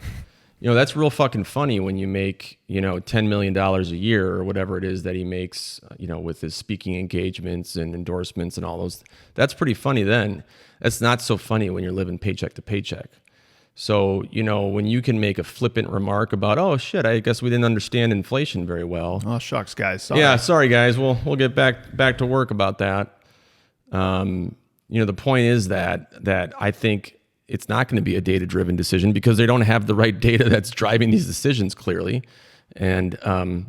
That's real fucking funny when you make, $10 million a year or whatever it is that he makes, with his speaking engagements and endorsements and all those. That's pretty funny then. That's not so funny when you're living paycheck to paycheck. So, when you can make a flippant remark about, oh shit, I guess we didn't understand inflation very well. Oh, shucks, guys. Sorry. Yeah, sorry guys. We'll get back to work about that. The point is that I think it's not going to be a data-driven decision because they don't have the right data that's driving these decisions clearly, and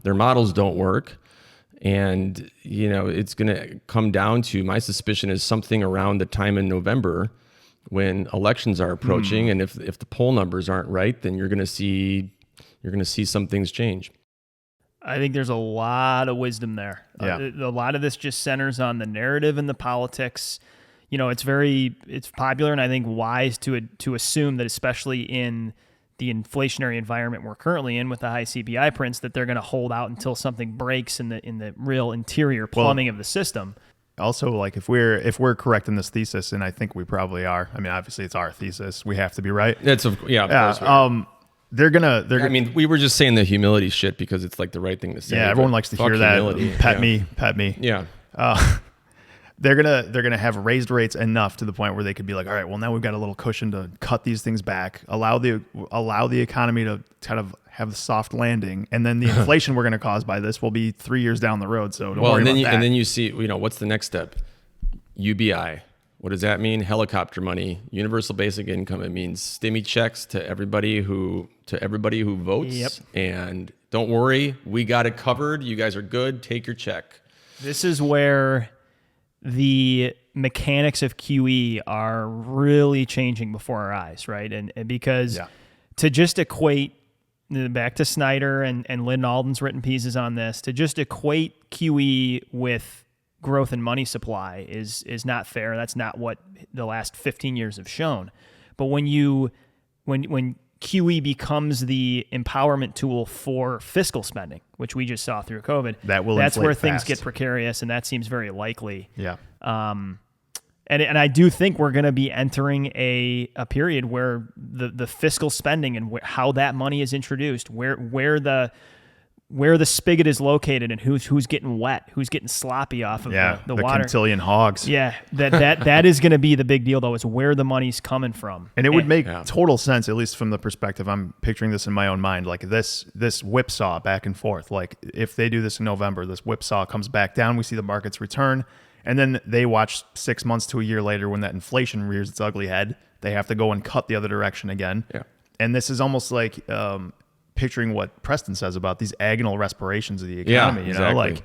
their models don't work. And it's going to come down to, my suspicion is something around the time in November when elections are approaching, and if the poll numbers aren't right, then you're going to see some things change. I think there's a lot of wisdom there. Yeah. A lot of this just centers on the narrative and the politics. It's popular and I think wise to assume that, especially in the inflationary environment we're currently in with the high CPI prints, that they're going to hold out until something breaks in the real interior plumbing of the system. Also, like if we're correct in this thesis, and I think we probably are. Obviously it's our thesis. We have to be right. Of course. We are. They're gonna. We were just saying the humility shit because it's like the right thing to say. Yeah, everyone likes to hear humility. that. Pet me. Yeah. They're gonna have raised rates enough to the point where they could be like, all right, well now we've got a little cushion to cut these things back, allow the economy to kind of have the soft landing, and then the inflation we're going to cause by this will be 3 years down the road. So don't worry about that. And then you see, what's the next step? UBI. What does that mean? Helicopter money, universal basic income. It means stimmy checks to everybody who votes. Yep. And don't worry, we got it covered. You guys are good. Take your check. This is where the mechanics of QE are really changing before our eyes, right? And because to just equate, back to Snider and Lynn Alden's written pieces on this, to just equate QE with growth in money supply is not fair. That's not what the last 15 years have shown. But when QE becomes the empowerment tool for fiscal spending, which we just saw through COVID, that's where things get precarious, and that seems very likely. Yeah. And I do think we're going to be entering a period where the fiscal spending and how that money is introduced, where the spigot is located, and who's getting wet, who's getting sloppy off of the water. The quintillion hogs. Yeah, that is going to be the big deal, though, is where the money's coming from. And it would make total sense, at least from the perspective I'm picturing this in my own mind, like this whipsaw back and forth. Like if they do this in November, this whipsaw comes back down, we see the markets return. And then they watch 6 months to a year later when that inflation rears its ugly head. They have to go and cut the other direction again. Yeah. And this is almost like picturing what Preston says about these agonal respirations of the economy. Exactly.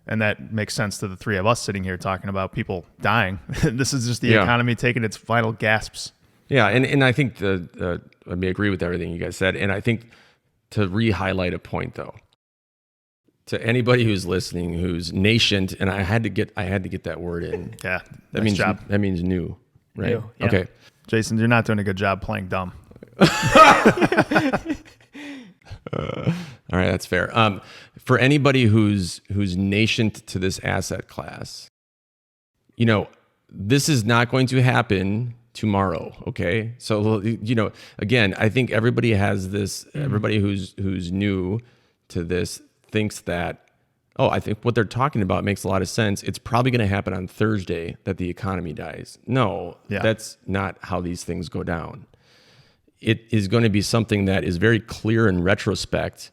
And that makes sense to the three of us sitting here talking about people dying. This is just the economy taking its final gasps. Yeah, and I think I agree with everything you guys said. And I think to re-highlight a point, though, to anybody who's listening, who's nascent, and I had to get that word in. Yeah, that means new, right? New, yeah. Okay, Jason, you're not doing a good job playing dumb. All right, that's fair. For anybody who's nascent to this asset class, this is not going to happen tomorrow. Okay, so again, I think everybody has this. Everybody who's new to this thinks that, I think what they're talking about makes a lot of sense. It's probably going to happen on Thursday that the economy dies. No, that's not how these things go down. It is going to be something that is very clear in retrospect.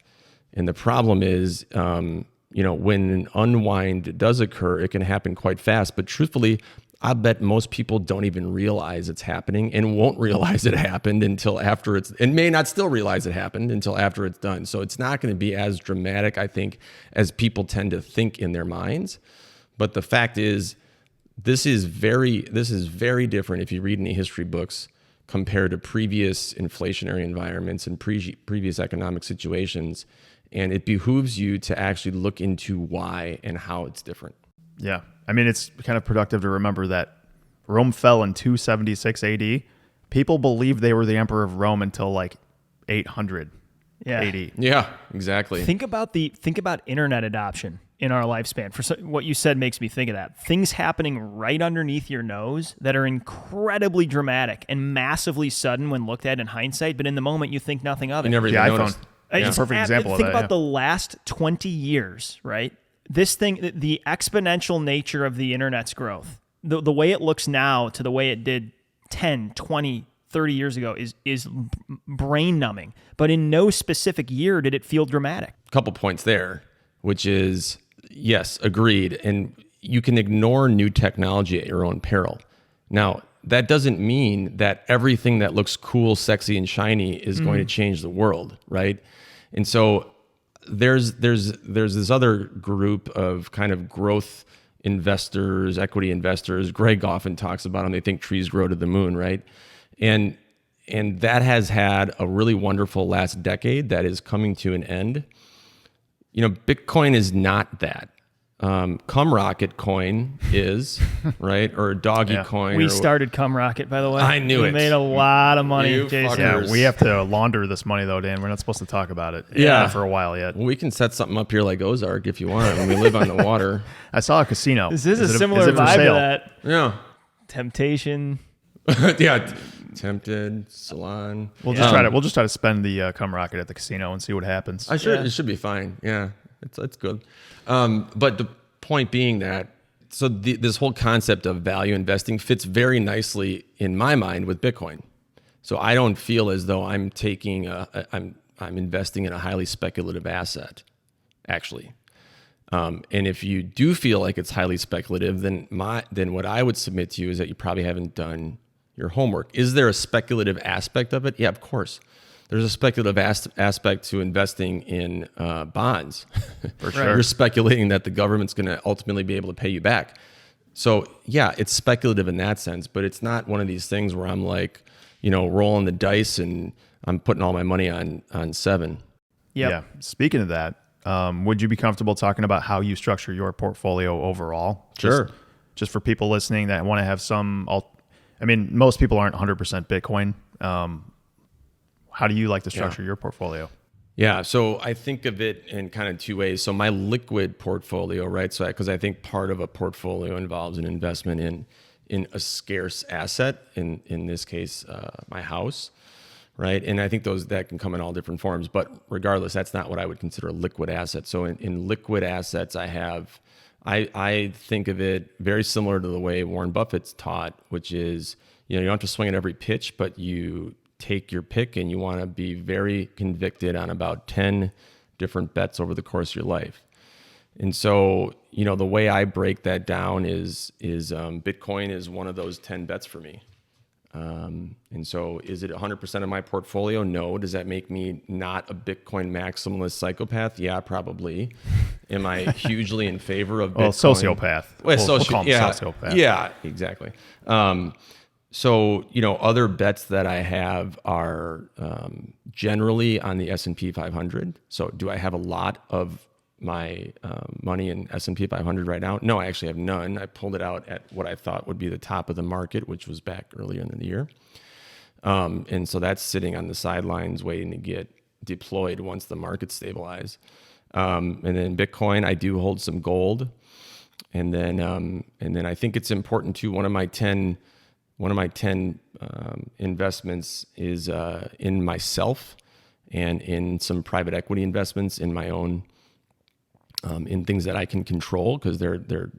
And the problem is, when an unwind does occur, it can happen quite fast. But truthfully, I bet most people don't even realize it's happening and won't realize it happened until after and may not still realize it happened until after it's done. So it's not going to be as dramatic, I think, as people tend to think in their minds. But the fact is, this is very different if you read any history books compared to previous inflationary environments and previous economic situations. And it behooves you to actually look into why and how it's different. Yeah. I mean, it's kind of productive to remember that Rome fell in 276 AD. People believed they were the emperor of Rome until like 800 AD. Yeah, exactly. Think about internet adoption in our lifespan. What you said makes me think of that. Things happening right underneath your nose that are incredibly dramatic and massively sudden when looked at in hindsight, but in the moment you think nothing of it. You never even noticed. It's a perfect example of that. Think about the last 20 years, right? This thing, the exponential nature of the internet's growth, the way it looks now to the way it did 10, 20, 30 years ago is brain numbing. But in no specific year did it feel dramatic. A couple points there, which is, yes, agreed. And you can ignore new technology at your own peril. Now, that doesn't mean that everything that looks cool, sexy, and shiny is going to change the world, right? And so there's this other group of kind of growth investors, equity investors. Greg often talks about them. They think trees grow to the moon, right? And that has had a really wonderful last decade that is coming to an end. Bitcoin is not that. Cumrocket coin is, right? Or Doggy coin. We started Cumrocket, by the way. I knew it. We made a lot of money, Jason. Yeah, we have to launder this money, though, Dan. We're not supposed to talk about it for a while yet. Well, we can set something up here like Ozark if you want. When we live on the water. I saw a casino. This is a similar vibe to that. Yeah. Temptation. Yeah. Tempted, Salon. We'll just try to spend the Cumrocket at the casino and see what happens. It should be fine. Yeah. It's good. But the point being that, so this whole concept of value investing fits very nicely in my mind with Bitcoin. So I don't feel as though I'm taking I'm investing in a highly speculative asset, actually. And if you do feel like it's highly speculative, then what I would submit to you is that you probably haven't done your homework. Is there a speculative aspect of it? Yeah, of course. There's a speculative aspect to investing in bonds. For sure. You're speculating that the government's going to ultimately be able to pay you back. So yeah, it's speculative in that sense, but it's not one of these things where I'm like, rolling the dice and I'm putting all my money on 7. Yep. Yeah. Speaking of that, would you be comfortable talking about how you structure your portfolio overall? Sure. Just for people listening that want to have most people aren't 100% Bitcoin. How do you like to structure your portfolio? Yeah, so I think of it in kind of 2 ways. So my liquid portfolio, right? So because I think part of a portfolio involves an investment in a scarce asset. In this case, my house, right? And I think that can come in all different forms. But regardless, that's not what I would consider a liquid asset. So in liquid assets, I think of it very similar to the way Warren Buffett's taught, which is you don't have to swing at every pitch, but you take your pick and you want to be very convicted on about 10 different bets over the course of your life. And so, the way I break that down is Bitcoin is one of those 10 bets for me. And so is it 100% of my portfolio? No. Does that make me not a Bitcoin maximalist psychopath? Yeah, probably. Am I hugely in favor of Bitcoin? Well, sociopath. Well, we'll call him sociopath. Yeah, exactly. So, other bets that I have are generally on the S&P 500. So do I have a lot of my money in S&P 500 right now? No, I actually have none. I pulled it out at what I thought would be the top of the market, which was back earlier in the year. And so that's sitting on the sidelines waiting to get deployed once the market stabilizes. And then Bitcoin, I do hold some gold. And then I think it's important too. One of my 10 investments is in myself and in some private equity investments in my own, in things that I can control because they're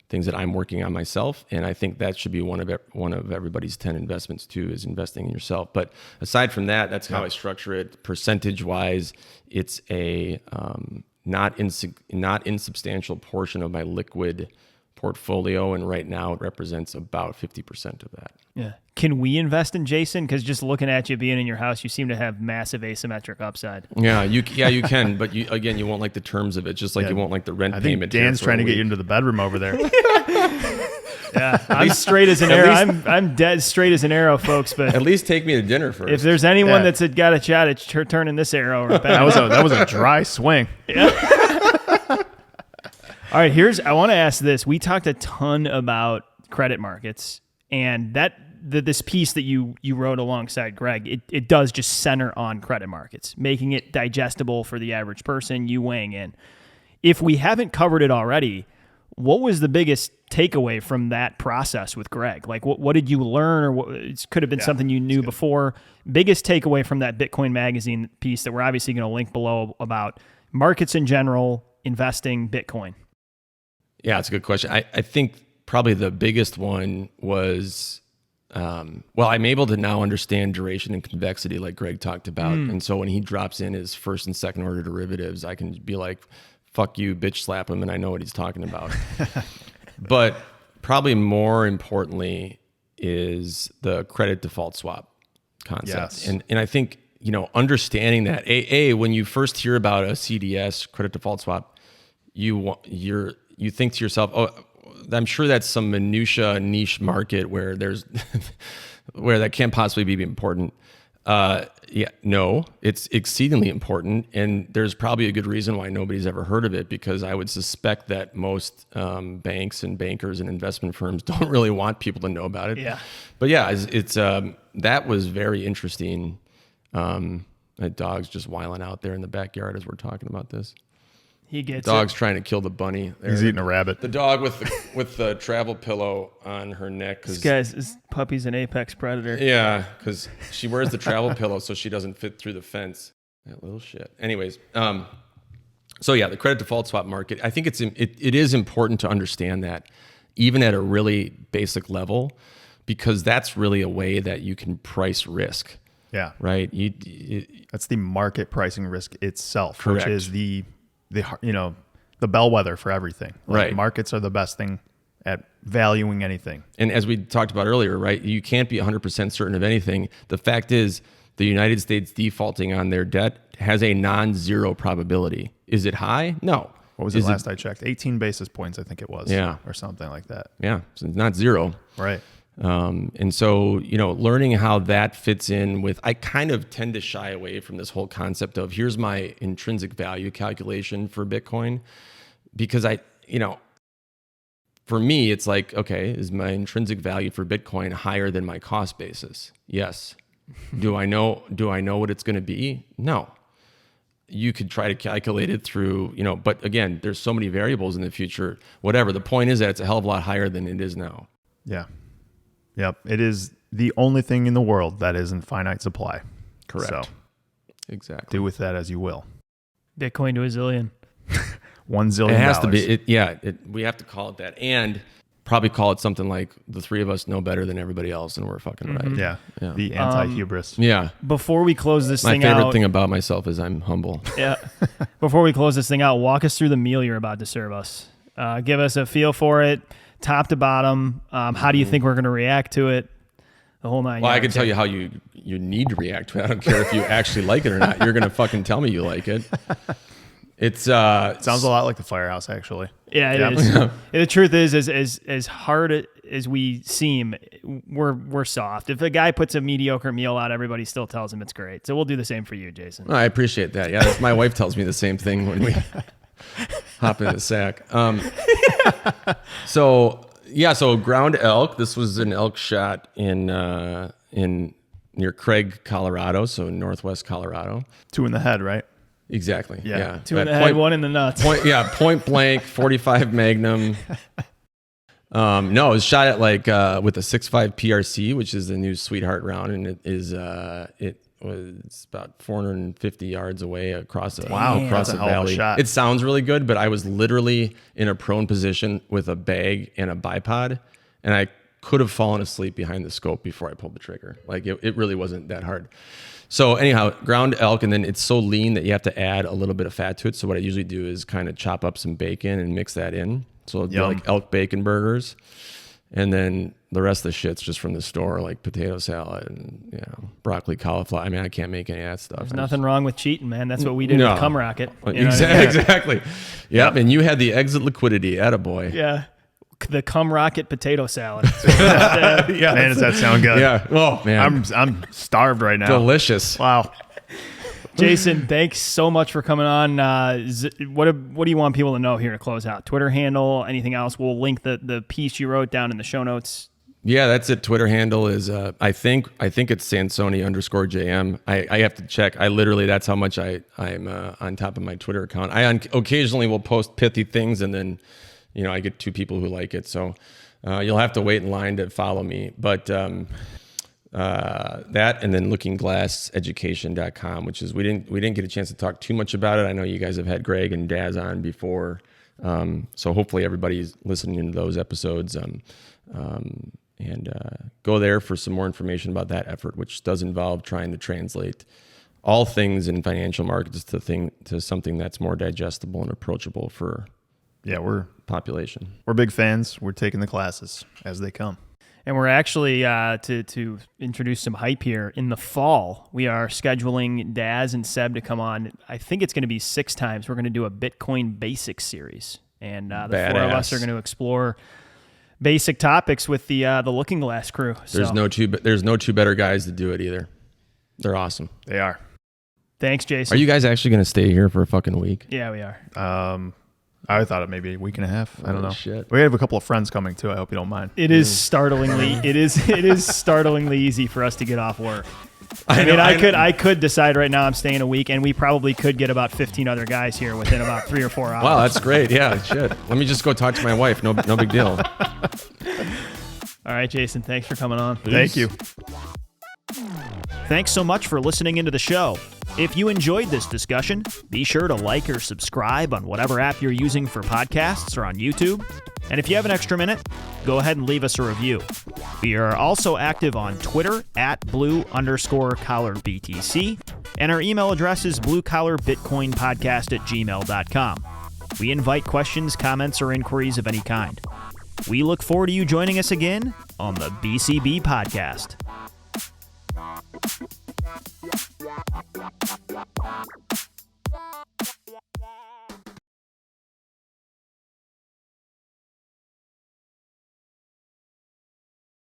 things that I'm working on myself. And I think that should be one of everybody's 10 investments too, is investing in yourself. But aside from that, that's how I structure it. Percentage wise, it's a not insubstantial portion of my liquid portfolio, and right now it represents about 50% of that. Yeah. Can we invest in Jason? Because just looking at you being in your house, you seem to have massive asymmetric upside. Yeah, you can, but you won't like the terms of it, just like you won't like the rent payment. I think Dan's trying to get you into the bedroom over there. Yeah, I'm straight as an arrow. I'm dead straight as an arrow, folks. But at least take me to dinner first. If there's anyone that's got a shot at turning this arrow back, that was a dry swing. Yeah. All right, I want to ask this. We talked a ton about credit markets, and this piece that you wrote alongside Greg, it does just center on credit markets, making it digestible for the average person, you weighing in. If we haven't covered it already, what was the biggest takeaway from that process with Greg? Like, what did you learn, or it could have been something you knew before? Biggest takeaway from that Bitcoin Magazine piece that we're obviously going to link below about markets in general, investing, Bitcoin. Yeah, it's a good question. I think probably the biggest one was, I'm able to now understand duration and convexity like Greg talked about. And so when he drops in his first and second order derivatives, I can be like, fuck you, bitch slap him, and I know what he's talking about. But probably more importantly is the credit default swap concept. Yes. And I think, understanding that, when you first hear about a CDS, credit default swap, you think to yourself, oh, I'm sure that's some minutia niche market where there's where that can't possibly be important. No, it's exceedingly important, and there's probably a good reason why nobody's ever heard of it, because I would suspect that most banks and bankers and investment firms don't really want people to know about it. Yeah. But yeah, it's that was very interesting. That dog's just wiling out there in the backyard as we're talking about this. He gets dog's trying to kill the bunny. He's eating a rabbit. The dog with the travel pillow on her neck. This puppy's an apex predator. Yeah, because she wears the travel pillow so she doesn't fit through the fence. That little shit. Anyways, so yeah, the credit default swap market. I think it is important to understand that, even at a really basic level, because that's really a way that you can price risk. Yeah. Right. That's the market pricing risk itself, Correct. which is the bellwether for everything. Right. Markets are the best thing at valuing anything. And as we talked about earlier, right, you can't be 100% certain of anything. The fact is, the United States defaulting on their debt has a non-zero probability. Is it high? No. What was it last I checked? 18 basis points, I think it was. Yeah. Or something like that. Yeah. So it's not zero. Right. And so, learning how that fits in with, I kind of tend to shy away from this whole concept of here's my intrinsic value calculation for Bitcoin, because for me, it's like, okay, is my intrinsic value for Bitcoin higher than my cost basis? Yes. Do I know what it's going to be? No. You could try to calculate it through, but again, there's so many variables in the future. Whatever. The point is that it's a hell of a lot higher than it is now. Yeah. Yep. It is the only thing in the world that is in finite supply. Correct. So exactly. do with that as you will. Bitcoin to a zillion. $1 zillion. It has to be. We have to call it that, and probably call it something like the three of us know better than everybody else, and we're fucking right. Yeah. Yeah. The anti-hubris. Yeah. Before we close this My thing favorite out, thing about myself is I'm humble. yeah. Before we close this thing out, walk us through the meal you're about to serve us. Give us a feel for it, top to bottom. How do you think we're going to react to it? The whole nine. Well, I yards. can tell you how you need to react to it. I don't care if you actually like it or not. You're going to fucking tell me you like it. It's Sounds a lot like the firehouse, actually. Yeah, it is. The truth is, as hard as we seem, we're soft. If a guy puts a mediocre meal out, everybody still tells him it's great. So we'll do the same for you, Jason. I appreciate that. Yeah, my wife tells me the same thing when we hop in the sack. So ground elk. This was an elk shot in near Craig, Colorado, so in northwest Colorado. 2 in the head, right? Exactly. Yeah. 2 in the head, 1 in the nuts. Point blank, 45 Magnum. No, it was shot at with a 6.5 PRC, which is the new Sweetheart round, and it was about 450 yards away across a valley. Shot. It sounds really good, but I was literally in a prone position with a bag and a bipod, and I could have fallen asleep behind the scope before I pulled the trigger. It really wasn't that hard. So anyhow, ground elk, and then it's so lean that you have to add a little bit of fat to it. So what I usually do is kind of chop up some bacon and mix that in. So it'll be like elk bacon burgers. And then the rest of the shit's just from the store, like potato salad and broccoli, cauliflower. I mean, I can't make any of that stuff. There's nothing wrong with cheating, man. That's what we did with Cumrocket. Exactly. Yep. And you had the exit liquidity. Attaboy. Yeah. The Cumrocket potato salad. Man, does that sound good? Yeah. Oh man, I'm starved right now. Delicious. Wow. Jason, thanks so much for coming on. What do you want people to know here to close out? Twitter handle, anything else? We'll link the piece you wrote down in the show notes. Yeah, that's it. Twitter handle is I think it's Sansone_JM. I have to check. That's how much I'm on top of my Twitter account. I occasionally will post pithy things, and then I get 2 people who like it. So you'll have to wait in line to follow me. But that, and then LookingGlassEducation.com, which is we didn't get a chance to talk too much about it. I know you guys have had Greg and Daz on before, so hopefully everybody's listening to those episodes. Go there for some more information about that effort, which does involve trying to translate all things in financial markets to something that's more digestible and approachable for population. We're big fans. We're taking the classes as they come. And we're actually, to introduce some hype here, in the fall, we are scheduling Daz and Seb to come on. I think it's going to be 6 times. We're going to do a Bitcoin Basics series. And the Badass. 4 of us are going to explore basic topics with the Looking Glass crew. There's no two better guys to do it either. They're awesome. They are. Thanks, Jason. Are you guys actually going to stay here for a fucking week? Yeah, we are. I thought it maybe a week and a half. I don't know. Shit. We have a couple of friends coming too. I hope you don't mind. It is startlingly easy for us to get off work. I could decide right now I'm staying a week, and we probably could get about 15 other guys here within about 3 or 4 hours. Wow, that's great. Yeah, shit. Let me just go talk to my wife. No big deal. All right, Jason. Thanks for coming on. Peace. Thank you. Thanks so much for listening into the show. If you enjoyed this discussion, be sure to like or subscribe on whatever app you're using for podcasts or on YouTube. And if you have an extra minute, go ahead and leave us a review. We are also active on Twitter at blue_collarbtc, and our email address is bluecollarbitcoinpodcast@gmail.com. We invite questions, comments, or inquiries of any kind. We look forward to you joining us again on the BCB Podcast.